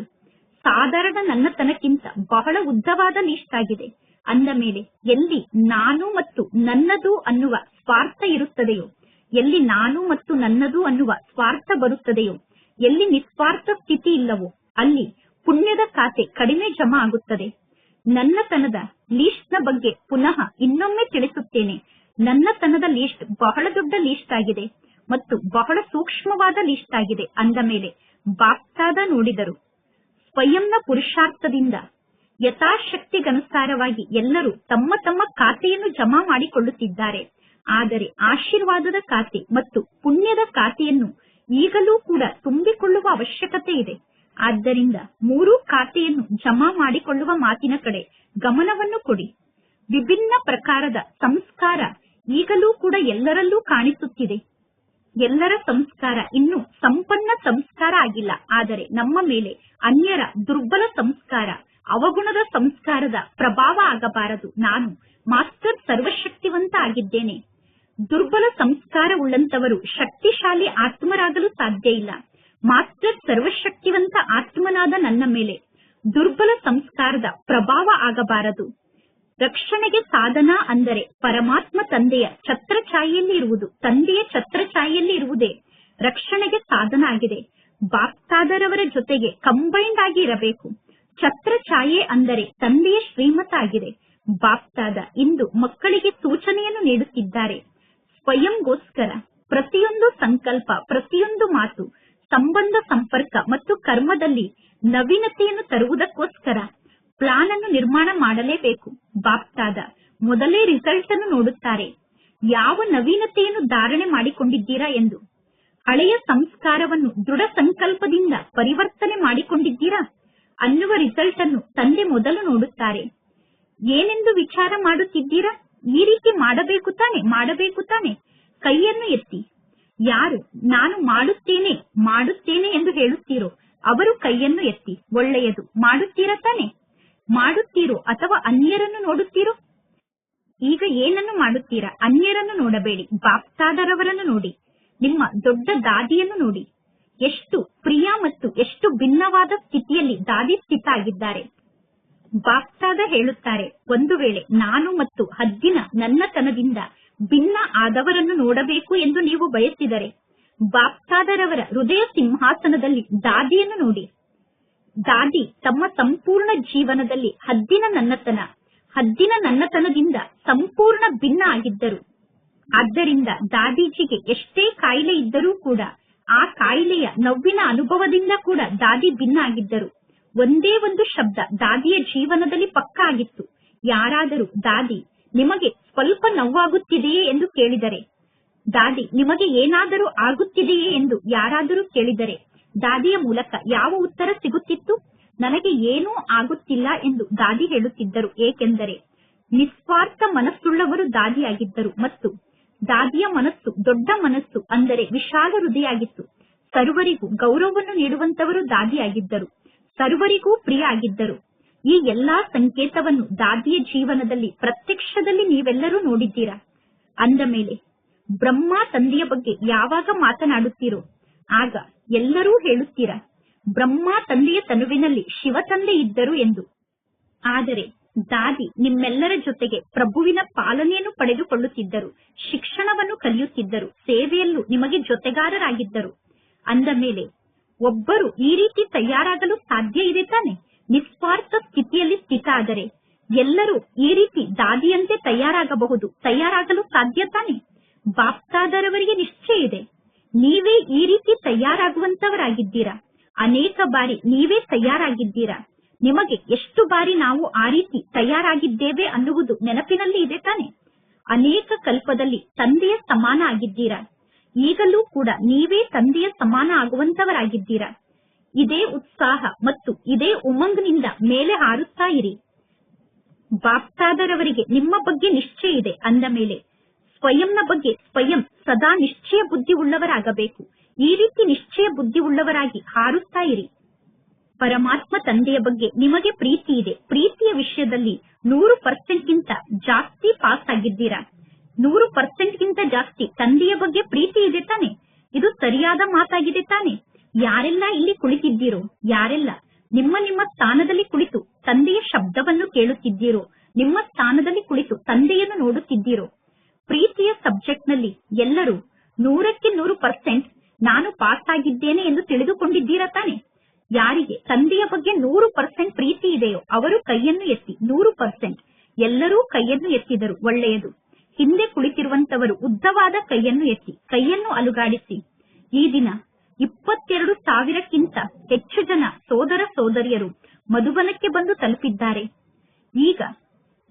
ಸಾಧಾರಣ ನನ್ನತನಕ್ಕಿಂತ ಬಹಳ ಉದ್ದವಾದ ಲಿಸ್ಟ್ ಆಗಿದೆ. ಅಂದ ಮೇಲೆ ಎಲ್ಲಿ ನಾನು ಮತ್ತು ನನ್ನದು ಅನ್ನುವ ಸ್ವಾರ್ಥ ಇರುತ್ತದೆಯೋ, ಎಲ್ಲಿ ನಾನು ಮತ್ತು ನನ್ನದು ಅನ್ನುವ ಸ್ವಾರ್ಥ ಬರುತ್ತದೆಯೋ, ಎಲ್ಲಿ ನಿಸ್ವಾರ್ಥ ಸ್ಥಿತಿ ಇಲ್ಲವೋ ಅಲ್ಲಿ ಪುಣ್ಯದ ಖಾತೆ ಕಡಿಮೆ ಜಮಾ ಆಗುತ್ತದೆ. ನನ್ನತನದ ಲಿಸ್ಟ್ ನ ಬಗ್ಗೆ ಪುನಃ ಇನ್ನೊಮ್ಮೆ ತಿಳಿಸುತ್ತೇನೆ. ನನ್ನತನದ ಲಿಸ್ಟ್ ಬಹಳ ದೊಡ್ಡ ಲಿಸ್ಟ್ ಆಗಿದೆ ಮತ್ತು ಬಹಳ ಸೂಕ್ಷ್ಮವಾದ ಲಿಸ್ಟ್ ಆಗಿದೆ. ಅಂದ ಮೇಲೆ ಬಾಪ್ತಾದ ನೋಡಿದರು, ಸ್ವಯಂನ ಪುರುಷಾರ್ಥದಿಂದ ಯಥಾಶಕ್ತಿಗನುಸಾರವಾಗಿ ಎಲ್ಲರೂ ತಮ್ಮ ತಮ್ಮ ಖಾತೆಯನ್ನು ಜಮಾ ಮಾಡಿಕೊಳ್ಳುತ್ತಿದ್ದಾರೆ. ಆದರೆ ಆಶೀರ್ವಾದದ ಖಾತೆ ಮತ್ತು ಪುಣ್ಯದ ಖಾತೆಯನ್ನು ಈಗಲೂ ಕೂಡ ತುಂಬಿಕೊಳ್ಳುವ ಅವಶ್ಯಕತೆ ಇದೆ. ಆದ್ದರಿಂದ 3 ಖಾತೆಯನ್ನು ಜಮಾ ಮಾಡಿಕೊಳ್ಳುವ ಮಾತಿನ ಕಡೆ ಗಮನವನ್ನು ಕೊಡಿ. ವಿಭಿನ್ನ ಪ್ರಕಾರದ ಸಂಸ್ಕಾರ ಈಗಲೂ ಕೂಡ ಎಲ್ಲರಲ್ಲೂ ಕಾಣಿಸುತ್ತಿದೆ. ಎಲ್ಲರ ಸಂಸ್ಕಾರ ಇನ್ನೂ ಸಂಪನ್ನ ಸಂಸ್ಕಾರ ಆಗಿಲ್ಲ. ಆದರೆ ನಮ್ಮ ಮೇಲೆ ಅನ್ಯರ ದುರ್ಬಲ ಸಂಸ್ಕಾರ, ಅವಗುಣದ ಸಂಸ್ಕಾರದ ಪ್ರಭಾವ ಆಗಬಾರದು. ನಾನು ಮಾಸ್ಟರ್ ಸರ್ವಶಕ್ತಿವಂತ ಆಗಿದ್ದೇನೆ. ದುರ್ಬಲ ಸಂಸ್ಕಾರ ಉಳ್ಳಂತವರು ಶಕ್ತಿಶಾಲಿ ಆತ್ಮರಾಗಲು ಸಾಧ್ಯ ಇಲ್ಲ. ಮಾಸ್ಟರ್ ಸರ್ವಶಕ್ತಿವಂತ ಆತ್ಮನಾದ ನನ್ನ ಮೇಲೆ ದುರ್ಬಲ ಸಂಸ್ಕಾರದ ಪ್ರಭಾವ ಆಗಬಾರದು. ರಕ್ಷಣೆಗೆ ಸಾಧನ ಅಂದರೆ ಪರಮಾತ್ಮ ತಂದೆಯ ಛತ್ರಛಾಯೆಯಲ್ಲಿ ಇರುವುದು. ತಂದೆಯ ಛತ್ರಛಾಯೆಯಲ್ಲಿ ಇರುವುದೇ ರಕ್ಷಣೆಗೆ ಸಾಧನ ಆಗಿದೆ. ಬಾಪ್ತಾದರವರ ಜೊತೆಗೆ ಕಂಬೈಂಡ್ ಆಗಿ ಇರಬೇಕು. ಛತ್ರಛಾಯೆ ಅಂದರೆ ತಂದೆಯ ಶ್ರೀಮತ ಆಗಿದೆ. ಬಾಪ್ತಾದ ಇಂದು ಮಕ್ಕಳಿಗೆ ಸೂಚನೆಯನ್ನು ನೀಡುತ್ತಿದ್ದಾರೆ. ಸ್ವಯಂಗೋಸ್ಕರ ಪ್ರತಿಯೊಂದು ಸಂಕಲ್ಪ, ಪ್ರತಿಯೊಂದು ಮಾತು, ಸಂಬಂಧ ಸಂಪರ್ಕ ಮತ್ತು ಕರ್ಮದಲ್ಲಿ ನವೀನತೆಯನ್ನು ತರುವುದಕ್ಕೋಸ್ಕರ ಪ್ಲಾನ್ ಅನ್ನು ನಿರ್ಮಾಣ ಮಾಡಲೇಬೇಕು. ಬಾಪ್ತಾದ ಮೊದಲೇ ರಿಸಲ್ಟ್ ಅನ್ನು ನೋಡುತ್ತಾರೆ. ಯಾವ ನವೀನತೆಯನ್ನು ಧಾರಣೆ ಮಾಡಿಕೊಂಡಿದ್ದೀರಾ ಎಂದು. ಹಳೆಯ ಸಂಸ್ಕಾರವನ್ನು ದೃಢ ಸಂಕಲ್ಪದಿಂದ ಪರಿವರ್ತನೆ ಮಾಡಿಕೊಂಡಿದ್ದೀರಾ ಅನ್ನುವ ರಿಸಲ್ಟ್ ಅನ್ನು ತಂದೆ ಮೊದಲು ನೋಡುತ್ತಾರೆ. ಏನೆಂದು ವಿಚಾರ ಮಾಡುತ್ತಿದ್ದೀರಾ? ಈ ರೀತಿ ಮಾಡಬೇಕು ತಾನೆ, ಮಾಡಬೇಕು ತಾನೆ. ಕೈಯನ್ನು ಎತ್ತಿ. ಯಾರು ನಾನು ಮಾಡುತ್ತೇನೆ ಮಾಡುತ್ತೇನೆ ಎಂದು ಹೇಳುತ್ತೀರೋ ಅವರು ಕೈಯನ್ನು ಎತ್ತಿ. ಒಳ್ಳೆಯದು. ಮಾಡುತ್ತೀರಾ ತಾನೆ? ಮಾಡುತ್ತೀರೋ ಅಥವಾ ಅನ್ಯರನ್ನು ನೋಡುತ್ತೀರೋ? ಈಗ ಏನನ್ನು ಮಾಡುತ್ತೀರಾ? ಅನ್ಯರನ್ನು ನೋಡಬೇಡಿ, ಬಾಪ್ತಾದರವರನ್ನು ನೋಡಿ. ನಿಮ್ಮ ದೊಡ್ಡ ದಾದಿಯನ್ನು ನೋಡಿ. ಎಷ್ಟು ಪ್ರಿಯ ಮತ್ತು ಎಷ್ಟು ಭಿನ್ನವಾದ ಸ್ಥಿತಿಯಲ್ಲಿ ದಾದಿ ಸ್ಥಿತ ಆಗಿದ್ದಾರೆ. ಬಾಪ್ತಾದ ಹೇಳುತ್ತಾರೆ, ಒಂದು ವೇಳೆ ನಾನು ಮತ್ತು ಹದ್ದಿನ ನನ್ನತನದಿಂದ ಭಿನ್ನ ಆದವರನ್ನು ನೋಡಬೇಕು ಎಂದು ನೀವು ಬಯಸಿದರೆ ಬಾಪ್ತಾದರವರ ಹೃದಯ ಸಿಂಹಾಸನದಲ್ಲಿ ದಾದಿಯನ್ನು ನೋಡಿ. ದಾದಿ ತಮ್ಮ ಸಂಪೂರ್ಣ ಜೀವನದಲ್ಲಿ ಹದ್ದಿನ ನನ್ನತನದಿಂದ ಸಂಪೂರ್ಣ ಭಿನ್ನ ಆಗಿದ್ದರು. ಆದ್ದರಿಂದ ದಾದೀಜಿಗೆ ಎಷ್ಟೇ ಕಾಯಿಲೆ ಇದ್ದರೂ ಕೂಡ ಆ ಕಾಯಿಲೆಯ ನೋವಿನ ಅನುಭವದಿಂದ ಕೂಡ ದಾದಿ ಭಿನ್ನ ಆಗಿದ್ದರು. ಒಂದೇ ಒಂದು ಶಬ್ದ ದಾದಿಯ ಜೀವನದಲ್ಲಿ ಪಕ್ಕಾ ಆಗಿತ್ತು. ಯಾರಾದರೂ ದಾದಿ ನಿಮಗೆ ಸ್ವಲ್ಪ ನೋವಾಗುತ್ತಿದೆಯೇ ಎಂದು ಕೇಳಿದರೆ, ದಾದಿ ನಿಮಗೆ ಏನಾದರೂ ಆಗುತ್ತಿದೆಯೇ ಎಂದು ಯಾರಾದರೂ ಕೇಳಿದರೆ ದಾದಿಯ ಮೂಲಕ ಯಾವ ಉತ್ತರ ಸಿಗುತ್ತಿತ್ತು? ನನಗೆ ಏನೂ ಆಗುತ್ತಿಲ್ಲ ಎಂದು ದಾದಿ ಹೇಳುತ್ತಿದ್ದರು. ಏಕೆಂದರೆ ನಿಸ್ವಾರ್ಥ ಮನಸ್ಸುಳ್ಳವರು ದಾದಿಯಾಗಿದ್ದರು ಮತ್ತು ದಾದಿಯ ಮನಸ್ಸು ದೊಡ್ಡ ಮನಸ್ಸು, ಅಂದರೆ ವಿಶಾಲ ಹೃದಯ ಆಗಿತ್ತು. ಸರ್ವರಿಗೂ ಗೌರವವನ್ನು ನೀಡುವಂತವರು ದಾದಿಯಾಗಿದ್ದರು, ಸರ್ವರಿಗೂ ಪ್ರಿಯ ಆಗಿದ್ದರು. ಈ ಎಲ್ಲಾ ಸಂಕೇತವನ್ನು ದಾದಿಯ ಜೀವನದಲ್ಲಿ ಪ್ರತ್ಯಕ್ಷದಲ್ಲಿ ನೀವೆಲ್ಲರೂ ನೋಡಿದ್ದೀರಾ. ಅಂದ ಮೇಲೆ ಬ್ರಹ್ಮ ತಂದೆಯ ಬಗ್ಗೆ ಯಾವಾಗ ಮಾತನಾಡುತ್ತೀರೋ ಆಗ ಎಲ್ಲರೂ ಹೇಳುತ್ತೀರಾ, ಬ್ರಹ್ಮ ತಂದೆಯ ತನುವಿನಲ್ಲಿ ಶಿವ ತಂದೆ ಇದ್ದರು ಎಂದು. ಆದರೆ ದಾದಿ ನಿಮ್ಮೆಲ್ಲರ ಜೊತೆಗೆ ಪ್ರಭುವಿನ ಪಾಲನೆಯನ್ನು ಪಡೆದುಕೊಳ್ಳುತ್ತಿದ್ದರು, ಶಿಕ್ಷಣವನ್ನು ಕಲಿಯುತ್ತಿದ್ದರು, ಸೇವೆಯಲ್ಲೂ ನಿಮಗೆ ಜೊತೆಗಾರರಾಗಿದ್ದರು. ಅಂದ ಮೇಲೆ ಒಬ್ಬರು ಈ ರೀತಿ ತಯಾರಾಗಲು ಸಾಧ್ಯ ಇದೆ ತಾನೆ? ನಿಸ್ವಾರ್ಥ ಸ್ಥಿತಿಯಲ್ಲಿ ಸ್ಥಿತ ಆದರೆ ಎಲ್ಲರೂ ಈ ರೀತಿ ದಾದಿಯಂತೆ ತಯಾರಾಗಲು ಸಾಧ್ಯ ತಾನೆ? ಬಾಪ್ತಾದರವರಿಗೆ ನಿಶ್ಚಯ ಇದೆ, ನೀವೇ ಈ ರೀತಿ ತಯಾರಾಗುವಂತವರಾಗಿದ್ದೀರಾ. ಅನೇಕ ಬಾರಿ ನೀವೇ ತಯಾರಾಗಿದ್ದೀರಾ. ನಿಮಗೆ ಎಷ್ಟು ಬಾರಿ ನಾವು ಆ ರೀತಿ ತಯಾರಾಗಿದ್ದೇವೆ ಅನ್ನುವುದು ನೆನಪಿನಲ್ಲಿ ಇದೆ ತಾನೆ? ಅನೇಕ ಕಲ್ಪದಲ್ಲಿ ತಂದೆಯ ಸಮಾನ ಆಗಿದ್ದೀರಾ. ಈಗಲೂ ಕೂಡ ನೀವೇ ತಂದೆಯ ಸಮಾನ ಆಗುವಂತವರಾಗಿದ್ದೀರಾ. ಇದೇ ಉತ್ಸಾಹ ಮತ್ತು ಇದೇ ಉಮಂಗ್ನಿಂದ ಮೇಲೆ ಹಾರುತ್ತಾ ಇರಿ. ಬಾಪ್ತಾದರವರಿಗೆ ನಿಮ್ಮ ಬಗ್ಗೆ ನಿಶ್ಚಯ ಇದೆ. ಅಂದ ಮೇಲೆ ಸ್ವಯಂನ ಬಗ್ಗೆ ಸ್ವಯಂ ಸದಾ ನಿಶ್ಚಯ ಬುದ್ಧಿ ಉಳ್ಳವರಾಗಬೇಕು. ಈ ರೀತಿ ನಿಶ್ಚಯ ಬುದ್ಧಿ ಉಳ್ಳವರಾಗಿ ಹಾರುತ್ತಾ ಇರಿ. ಪರಮಾತ್ಮ ತಂದೆಯ ಬಗ್ಗೆ ನಿಮಗೆ ಪ್ರೀತಿ ಇದೆ. ಪ್ರೀತಿಯ ವಿಷಯದಲ್ಲಿ 100%ಗಿಂತ ಜಾಸ್ತಿ ಪಾಸ್ ಆಗಿದ್ದೀರಾ. 100%ಗಿಂತ ಜಾಸ್ತಿ ತಂದೆಯ ಬಗ್ಗೆ ಪ್ರೀತಿ ಇದೆ ತಾನೆ? ಇದು ಸರಿಯಾದ ಮಾತಾಗಿದೆ ತಾನೆ? ಯಾರೆಲ್ಲ ಇಲ್ಲಿ ಕುಳಿತಿದ್ದೀರೋ, ಯಾರೆಲ್ಲ ನಿಮ್ಮ ನಿಮ್ಮ ಸ್ಥಾನದಲ್ಲಿ ಕುಳಿತು ತಂದೆಯ ಶಬ್ದವನ್ನು ಕೇಳುತ್ತಿದ್ದೀರೋ, ನಿಮ್ಮ ಸ್ಥಾನದಲ್ಲಿ ಕುಳಿತು ತಂದೆಯನ್ನು ನೋಡುತ್ತಿದ್ದೀರೋ, ಪ್ರೀತಿಯ ಸಬ್ಜೆಕ್ಟ್ ನಲ್ಲಿ ಎಲ್ಲರೂ 100ಕ್ಕೆ 100% ನಾನು ಪಾಸ್ ಆಗಿದ್ದೇನೆ ಎಂದು ತಿಳಿದುಕೊಂಡಿದ್ದೀರಾ ತಾನೆ? ಯಾರಿಗೆ ತಂದೆಯ ಬಗ್ಗೆ 100% ಪ್ರೀತಿ ಇದೆಯೋ ಅವರು ಕೈಯನ್ನು ಎತ್ತಿ. 100% ಎಲ್ಲರೂ ಕೈಯನ್ನು ಎತ್ತಿದರು. ಒಳ್ಳೆಯದು. ಹಿಂದೆ ಕುಳಿತಿರುವಂತವರು ಉದ್ದವಾದ ಕೈಯನ್ನು ಎತ್ತಿ, ಕೈಯನ್ನು ಅಲುಗಾಡಿಸಿ. ಈ ದಿನ 22,000ಕ್ಕಿಂತ ಹೆಚ್ಚು ಜನ ಸೋದರ ಸೋದರಿಯರು ಮಧುಬನಕ್ಕೆ ಬಂದು ತಲುಪಿದ್ದಾರೆ. ಈಗ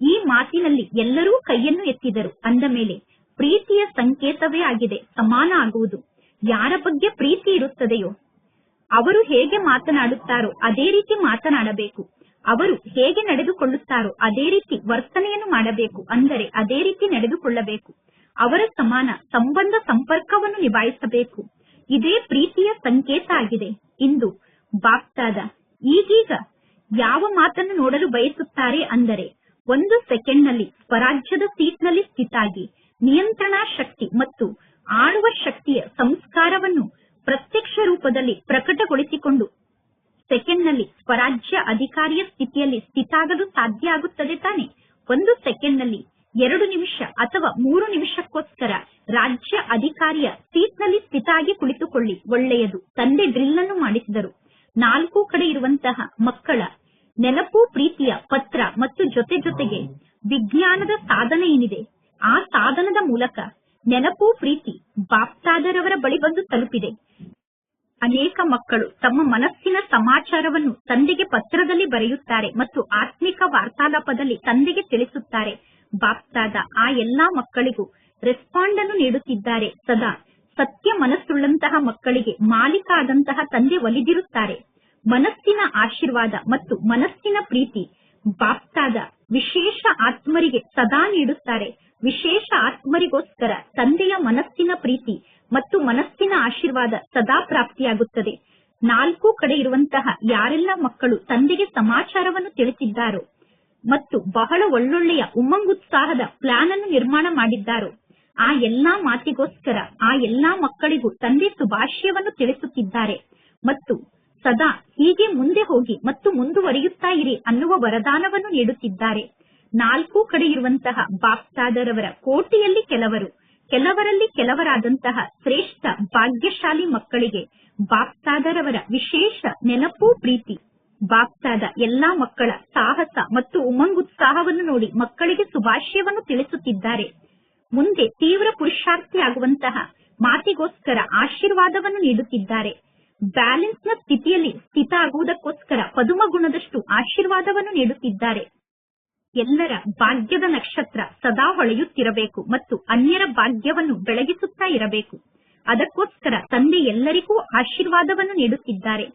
ಈ ಮಾತಿನಲ್ಲಿ ಎಲ್ಲರೂ ಕೈಯನ್ನು ಎತ್ತಿದರು. ಅಂದ ಮೇಲೆ ಪ್ರೀತಿಯ ಸಂಕೇತವೇ ಆಗಿದೆ ಸಮಾನ ಆಗುವುದು. ಯಾರ ಬಗ್ಗೆ ಪ್ರೀತಿ ಇರುತ್ತದೆಯೋ ಅವರು ಹೇಗೆ ಮಾತನಾಡುತ್ತಾರೋ ಅದೇ ರೀತಿ ಮಾತನಾಡಬೇಕು. ಅವರು ಹೇಗೆ ನಡೆದುಕೊಳ್ಳುತ್ತಾರೋ ಅದೇ ರೀತಿ ವರ್ತನೆಯನ್ನು ಮಾಡಬೇಕು. ಅಂದರೆ ಅದೇ ರೀತಿ ನಡೆದುಕೊಳ್ಳಬೇಕು. ಅವರ ಸಮಾನ ಸಂಬಂಧ ಸಂಪರ್ಕವನ್ನು ನಿಭಾಯಿಸಬೇಕು. ಇದೇ ಪ್ರೀತಿಯ ಸಂಕೇತ ಆಗಿದೆ. ಇಂದು ಬಾಪ್ತಾದ ಈಗೀಗ ಯಾವ ಮಾತನ್ನು ನೋಡಲು ಬಯಸುತ್ತಾರೆ ಅಂದರೆ 1 ಸೆಕೆಂಡ್ನಲ್ಲಿ ಸ್ವರಾಜ್ಯದ ಸೀಟ್ನಲ್ಲಿ ಸ್ಥಿತಾಗಿ ನಿಯಂತ್ರಣಾ ಶಕ್ತಿ ಮತ್ತು ಆಳುವ ಶಕ್ತಿಯ ಸಂಸ್ಕಾರವನ್ನು ಪ್ರತ್ಯಕ್ಷ ರೂಪದಲ್ಲಿ ಪ್ರಕಟಗೊಳಿಸಿಕೊಂಡು ಸೆಕೆಂಡ್ನಲ್ಲಿ ಸ್ವರಾಜ್ಯ ಅಧಿಕಾರಿಯ ಸ್ಥಿತಿಯಲ್ಲಿ ಸ್ಥಿತಾಗಲು ಸಾಧ್ಯ ಆಗುತ್ತದೆ ತಾನೆ? 1 ಸೆಕೆಂಡ್ನಲ್ಲಿ 2 ನಿಮಿಷ ಅಥವಾ 3 ನಿಮಿಷಕ್ಕೋಸ್ಕರ ರಾಜ್ಯ ಅಧಿಕಾರಿಯ ಸೀಟ್ನಲ್ಲಿ ಸ್ಥಿತಾಗಿ ಕುಳಿತುಕೊಳ್ಳಿ. ಒಳ್ಳೆಯದು. ತಂದೆ ಡ್ರಿಲ್ ಅನ್ನು ಮಾಡಿಸಿದರು. 4 ಕಡೆ ಇರುವಂತಹ ಮಕ್ಕಳ ನೆನಪು ಪ್ರೀತಿಯ ಪತ್ರ ಮತ್ತು ಜೊತೆಗೆ ವಿಜ್ಞಾನದ ಸಾಧನೆ ಏನಿದೆ ಆ ಸಾಧನದ ಮೂಲಕ ನೆನಪು ಪ್ರೀತಿ ಬಾಪ್ತಾದರವರ ಬಳಿ ಬಂದು ತಲುಪಿದೆ. ಅನೇಕ ಮಕ್ಕಳು ತಮ್ಮ ಮನಸ್ಸಿನ ಸಮಾಚಾರವನ್ನು ತಂದೆಗೆ ಪತ್ರದಲ್ಲಿ ಬರೆಯುತ್ತಾರೆ ಮತ್ತು ಆತ್ಮಿಕ ವಾರ್ತಾಲಾಪದಲ್ಲಿ ತಂದೆಗೆ ತಿಳಿಸುತ್ತಾರೆ. ಬಾಪ್ತಾದ ಆ ಎಲ್ಲಾ ಮಕ್ಕಳಿಗೂ ರೆಸ್ಪಾಂಡ್ ಅನ್ನು ನೀಡುತ್ತಿದ್ದಾರೆ. ಸದಾ ಸತ್ಯ ಮನಸ್ಸುಳ್ಳಂತಹ ಮಕ್ಕಳಿಗೆ ಮಾಲೀಕ ಆದಂತಹ ತಂದೆ ಒಲಿದಿರುತ್ತಾರೆ. ಮನಸ್ಸಿನ ಆಶೀರ್ವಾದ ಮತ್ತು ಮನಸ್ಸಿನ ಪ್ರೀತಿ ಬಾಪ್ತಾದ ವಿಶೇಷ ಆತ್ಮರಿಗೆ ಸದಾ ನೀಡುತ್ತಾರೆ. ವಿಶೇಷ ಆತ್ಮರಿಗೋಸ್ಕರ ತಂದೆಯ ಮನಸ್ಸಿನ ಪ್ರೀತಿ ಮತ್ತು ಮನಸ್ಸಿನ ಆಶೀರ್ವಾದ ಸದಾ ಪ್ರಾಪ್ತಿಯಾಗುತ್ತದೆ. 4 ಕಡೆ ಇರುವಂತಹ ಯಾರೆಲ್ಲ ಮಕ್ಕಳು ತಂದೆಗೆ ಸಮಾಚಾರವನ್ನು ತಿಳಿಸಿದ್ದಾರೋ ಮತ್ತು ಬಹಳ ಒಳ್ಳೊಳ್ಳೆಯ ಉಮಂಗುತ್ಸಾಹದ ಪ್ಲಾನ್ ಅನ್ನು ನಿರ್ಮಾಣ ಮಾಡಿದ್ದಾರೋ ಆ ಎಲ್ಲಾ ಮಾತಿಗೋಸ್ಕರ ಆ ಎಲ್ಲಾ ಮಕ್ಕಳಿಗೂ ತಂದೆ ಶುಭಾಶಯವನ್ನು ತಿಳಿಸುತ್ತಿದ್ದಾರೆ ಮತ್ತು ಸದಾ ಹೀಗೆ ಮುಂದೆ ಹೋಗಿ ಮತ್ತು ಮುಂದುವರಿಯುತ್ತಾ ಇರಿ ಅನ್ನುವ ವರದಾನವನ್ನು ನೀಡುತ್ತಿದ್ದಾರೆ. ನಾಲ್ಕು ಕಡೆ ಇರುವಂತಹ ಬಾಪ್ತಾದರವರ ಕೋಟಿಯಲ್ಲಿ ಕೆಲವರಲ್ಲಿ ಕೆಲವರಾದಂತಹ ಶ್ರೇಷ್ಠ ಭಾಗ್ಯಶಾಲಿ ಮಕ್ಕಳಿಗೆ ಬಾಪ್ತಾದರವರ ವಿಶೇಷ ನೆನಪು ಪ್ರೀತಿ. ಬಾಪ್ತಾದ ಎಲ್ಲಾ ಮಕ್ಕಳ ಸಾಹಸ ಮತ್ತು ಉಮಂಗುತ್ಸಾಹವನ್ನು ನೋಡಿ ಮಕ್ಕಳಿಗೆ ಶುಭಾಶಯವನ್ನು ತಿಳಿಸುತ್ತಿದ್ದಾರೆ. ಮುಂದೆ ತೀವ್ರ ಪುರುಷಾರ್ಥಿಯಾಗುವಂತಹ ಮಾತಿಗೋಸ್ಕರ ಆಶೀರ್ವಾದವನ್ನು ನೀಡುತ್ತಿದ್ದಾರೆ. ಬ್ಯಾಲೆನ್ಸ್ ನ ಸ್ಥಿತಿಯಲ್ಲಿ ಸ್ಥಿತ ಆಗುವುದಕ್ಕೋಸ್ಕರ ಪದುಮ ಗುಣದಷ್ಟು ಆಶೀರ್ವಾದವನ್ನು ನೀಡುತ್ತಿದ್ದಾರೆ. ಎಲ್ಲರ ಭಾಗ್ಯದ ನಕ್ಷತ್ರ ಸದಾ ಹೊಳೆಯುತ್ತಿರಬೇಕು ಮತ್ತು ಅನ್ಯರ ಭಾಗ್ಯವನ್ನು ಬೆಳಗಿಸುತ್ತಾ ಇರಬೇಕು. ಅದಕ್ಕೋಸ್ಕರ ತಂದೆ ಎಲ್ಲರಿಗೂ ಆಶೀರ್ವಾದವನ್ನು ನೀಡುತ್ತಿದ್ದಾರೆ.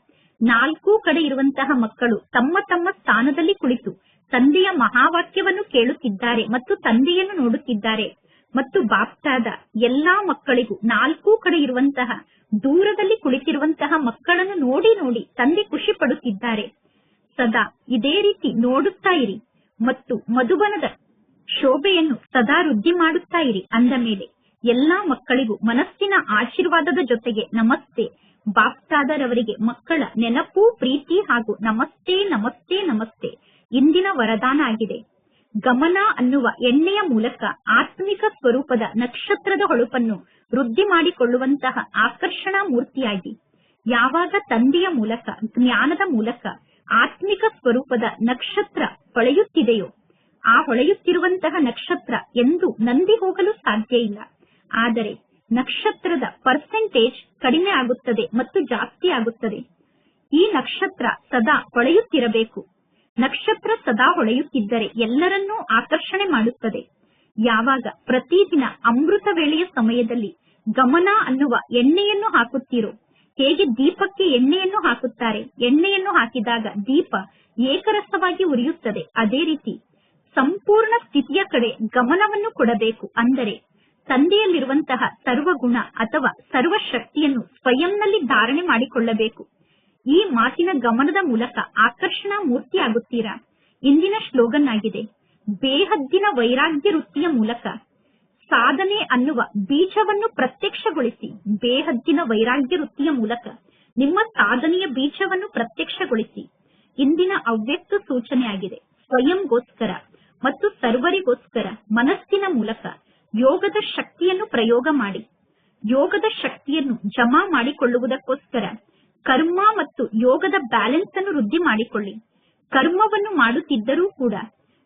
ನಾಲ್ಕು ಕಡೆ ಇರುವಂತಹ ಮಕ್ಕಳು ತಮ್ಮ ತಮ್ಮ ಸ್ಥಾನದಲ್ಲಿ ಕುಳಿತು ತಂದೆಯ ಮಹಾವಾಕ್ಯವನ್ನು ಕೇಳುತ್ತಿದ್ದಾರೆ ಮತ್ತು ತಂದೆಯನ್ನು ನೋಡುತ್ತಿದ್ದಾರೆ. ಮತ್ತು ಬಾಪ್ತಾದ ಎಲ್ಲಾ ಮಕ್ಕಳಿಗೂ ನಾಲ್ಕು ಕಡೆ ಇರುವಂತಹ ದೂರದಲ್ಲಿ ಕುಳಿತಿರುವಂತಹ ಮಕ್ಕಳನ್ನು ನೋಡಿ ನೋಡಿ ತಂದೆ ಖುಷಿ ಪಡುತ್ತಿದ್ದಾರೆ. ಸದಾ ಇದೇ ರೀತಿ ನೋಡುತ್ತಾ ಇರಿ ಮತ್ತು ಮಧುಬನದ ಶೋಭೆಯನ್ನು ಸದಾ ವೃದ್ಧಿ ಮಾಡುತ್ತಾ ಇರಿ. ಅಂದ ಮೇಲೆ ಎಲ್ಲಾ ಮಕ್ಕಳಿಗೂ ಮನಸ್ಸಿನ ಆಶೀರ್ವಾದದ ಜೊತೆಗೆ ನಮಸ್ತೆ. ಬಾಪ್ತಾದರವರಿಗೆ ಮಕ್ಕಳ ನೆನಪು ಪ್ರೀತಿ ಹಾಗೂ ನಮಸ್ತೆ ನಮಸ್ತೆ ನಮಸ್ತೆ ಇಂದಿನ ವರದಾನ ಆಗಿದೆ. ಗಮನ ಅನ್ನುವ ಎಣ್ಣೆಯ ಮೂಲಕ ಆತ್ಮಿಕ ಸ್ವರೂಪದ ನಕ್ಷತ್ರದ ಹೊಳಪನ್ನು ವೃದ್ಧಿ ಮಾಡಿಕೊಳ್ಳುವಂತಹ ಆಕರ್ಷಣಾ ಮೂರ್ತಿಯಾಗಿ ಯಾವಾಗ ತಂದೆಯ ಮೂಲಕ ಜ್ಞಾನದ ಮೂಲಕ ಆತ್ಮಿಕ ಸ್ವರೂಪದ ನಕ್ಷತ್ರ ಹೊಳೆಯುತ್ತಿದೆಯೋ ಆ ಹೊಳೆಯುತ್ತಿರುವಂತಹ ನಕ್ಷತ್ರ ಎಂದು ನಂದಿ ಹೋಗಲು ಸಾಧ್ಯ ಇಲ್ಲ. ಆದರೆ ನಕ್ಷತ್ರದ ಪರ್ಸೆಂಟೇಜ್ ಕಡಿಮೆ ಆಗುತ್ತದೆ ಮತ್ತು ಜಾಸ್ತಿ ಆಗುತ್ತದೆ. ಈ ನಕ್ಷತ್ರ ಸದಾ ಹೊಳೆಯುತ್ತಿರಬೇಕು. ನಕ್ಷತ್ರ ಸದಾ ಹೊಳೆಯುತ್ತಿದ್ದರೆ ಎಲ್ಲರನ್ನೂ ಆಕರ್ಷಣೆ ಮಾಡುತ್ತದೆ. ಯಾವಾಗ ಪ್ರತಿದಿನ ಅಮೃತ ವೇಳೆಯ ಸಮಯದಲ್ಲಿ ಗಮನ ಅನ್ನುವ ಎಣ್ಣೆಯನ್ನು ಹಾಕುತ್ತೀರೋ, ಹೇಗೆ ದೀಪಕ್ಕೆ ಎಣ್ಣೆಯನ್ನು ಹಾಕುತ್ತಾರೆ, ಎಣ್ಣೆಯನ್ನು ಹಾಕಿದಾಗ ದೀಪ ಏಕರಸವಾಗಿ ಉರಿಯುತ್ತದೆ, ಅದೇ ರೀತಿ ಸಂಪೂರ್ಣ ಸ್ಥಿತಿಯ ಕಡೆ ಗಮನವನ್ನು ಕೊಡಬೇಕು. ಅಂದರೆ ತಂದೆಯಲ್ಲಿರುವಂತಹ ಸರ್ವಗುಣ ಅಥವಾ ಸರ್ವಶಕ್ತಿಯನ್ನು ಸ್ವಯಂನಲ್ಲಿ ಧಾರಣೆ ಮಾಡಿಕೊಳ್ಳಬೇಕು. ಈ ಮಾತಿನ ಗಮನದ ಮೂಲಕ ಆಕರ್ಷಣಾ ಮೂರ್ತಿ ಆಗುತ್ತೀರಾ. ಇಂದಿನ ಸ್ಲೋಗನ್ ಆಗಿದೆ, ಬೇಹದ್ದಿನ ವೈರಾಗ್ಯ ವೃತ್ತಿಯ ಮೂಲಕ ಸಾಧನೆ ಅನ್ನುವ ಬೀಜವನ್ನು ಪ್ರತ್ಯಕ್ಷಗೊಳಿಸಿ. ಬೇಹದ್ದಿನ ವೈರಾಗ್ಯ ವೃತ್ತಿಯ ಮೂಲಕ ನಿಮ್ಮ ಸಾಧನೆಯ ಬೀಜವನ್ನು ಪ್ರತ್ಯಕ್ಷಗೊಳಿಸಿ. ಇಂದಿನ ಅವ್ಯಕ್ತ ಸೂಚನೆ ಆಗಿದೆ, ಸ್ವಯಂಗೋಸ್ಕರ ಮತ್ತು ಸರ್ವರಿಗೋಸ್ಕರ ಮನಸ್ಸಿನ ಮೂಲಕ ಯೋಗದ ಶಕ್ತಿಯನ್ನು ಪ್ರಯೋಗ ಮಾಡಿ. ಯೋಗದ ಶಕ್ತಿಯನ್ನು ಜಮಾ ಮಾಡಿಕೊಳ್ಳುವುದಕ್ಕೋಸ್ಕರ ಕರ್ಮ ಮತ್ತು ಯೋಗದ ಬ್ಯಾಲೆನ್ಸ್ ಅನ್ನು ವೃದ್ಧಿ ಮಾಡಿಕೊಳ್ಳಿ. ಕರ್ಮವನ್ನು ಮಾಡುತ್ತಿದ್ದರೂ ಕೂಡ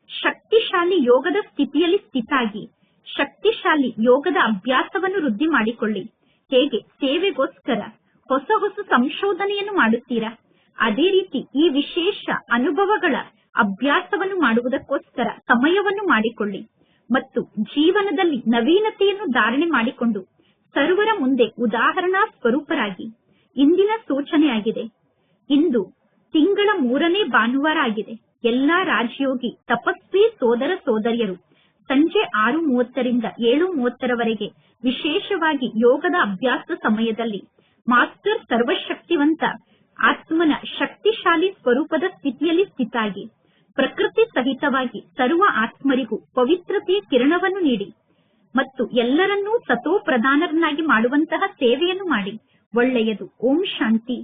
ಶಕ್ತಿಶಾಲಿ ಯೋಗದ ಸ್ಥಿತಿಯಲ್ಲಿ ಸ್ಥಿತಾಗಿ ಶಕ್ತಿಶಾಲಿ ಯೋಗದ ಅಭ್ಯಾಸವನ್ನು ವೃದ್ಧಿ ಮಾಡಿಕೊಳ್ಳಿ. ಹೇಗೆ ಸೇವೆಗೋಸ್ಕರ ಹೊಸ ಹೊಸ ಸಂಶೋಧನೆಯನ್ನು ಮಾಡುತ್ತೀರಾ, ಅದೇ ರೀತಿ ಈ ವಿಶೇಷ ಅನುಭವಗಳ ಅಭ್ಯಾಸವನ್ನು ಮಾಡುವುದಕ್ಕೋಸ್ಕರ ಸಮಯವನ್ನು ಮಾಡಿಕೊಳ್ಳಿ ಮತ್ತು ಜೀವನದಲ್ಲಿ ನವೀನತೆಯನ್ನು ಧಾರಣೆ ಮಾಡಿಕೊಂಡು ಸರ್ವರ ಮುಂದೆ ಉದಾಹರಣಾ ಸ್ವರೂಪರಾಗಿ. ಇಂದಿನ ಸೂಚನೆಯಾಗಿದೆ, ಇಂದು ತಿಂಗಳ 3ನೇ ಭಾನುವಾರ ಆಗಿದೆ. ಎಲ್ಲಾ ರಾಜಯೋಗಿ ತಪಸ್ವಿ ಸೋದರ ಸೋದರಿಯರು ಸಂಜೆ 6:30ರಿಂದ 7:30ರವರೆಗೆ ವಿಶೇಷವಾಗಿ ಯೋಗದ ಅಭ್ಯಾಸ ಸಮಯದಲ್ಲಿ ಮಾಸ್ಟರ್ ಸರ್ವಶಕ್ತಿವಂತ ಆತ್ಮನ ಶಕ್ತಿಶಾಲಿ ಸ್ವರೂಪದ ಸ್ಥಿತಿಯಲ್ಲಿ ಸ್ಥಿತಾಗಿ ಪ್ರಕೃತಿ ಸಹಿತವಾಗಿ ಸರ್ವ ಆತ್ಮರಿಗೂ ಪವಿತ್ರತೆಯ ಕಿರಣವನ್ನು ನೀಡಿ ಮತ್ತು ಎಲ್ಲರನ್ನೂ ಸತೋ ಪ್ರಧಾನರನ್ನಾಗಿ ಮಾಡುವಂತಹ ಸೇವೆಯನ್ನು ಮಾಡಿ. ಒಳ್ಳೆಯದು. ಓಂ ಶಾಂತಿ.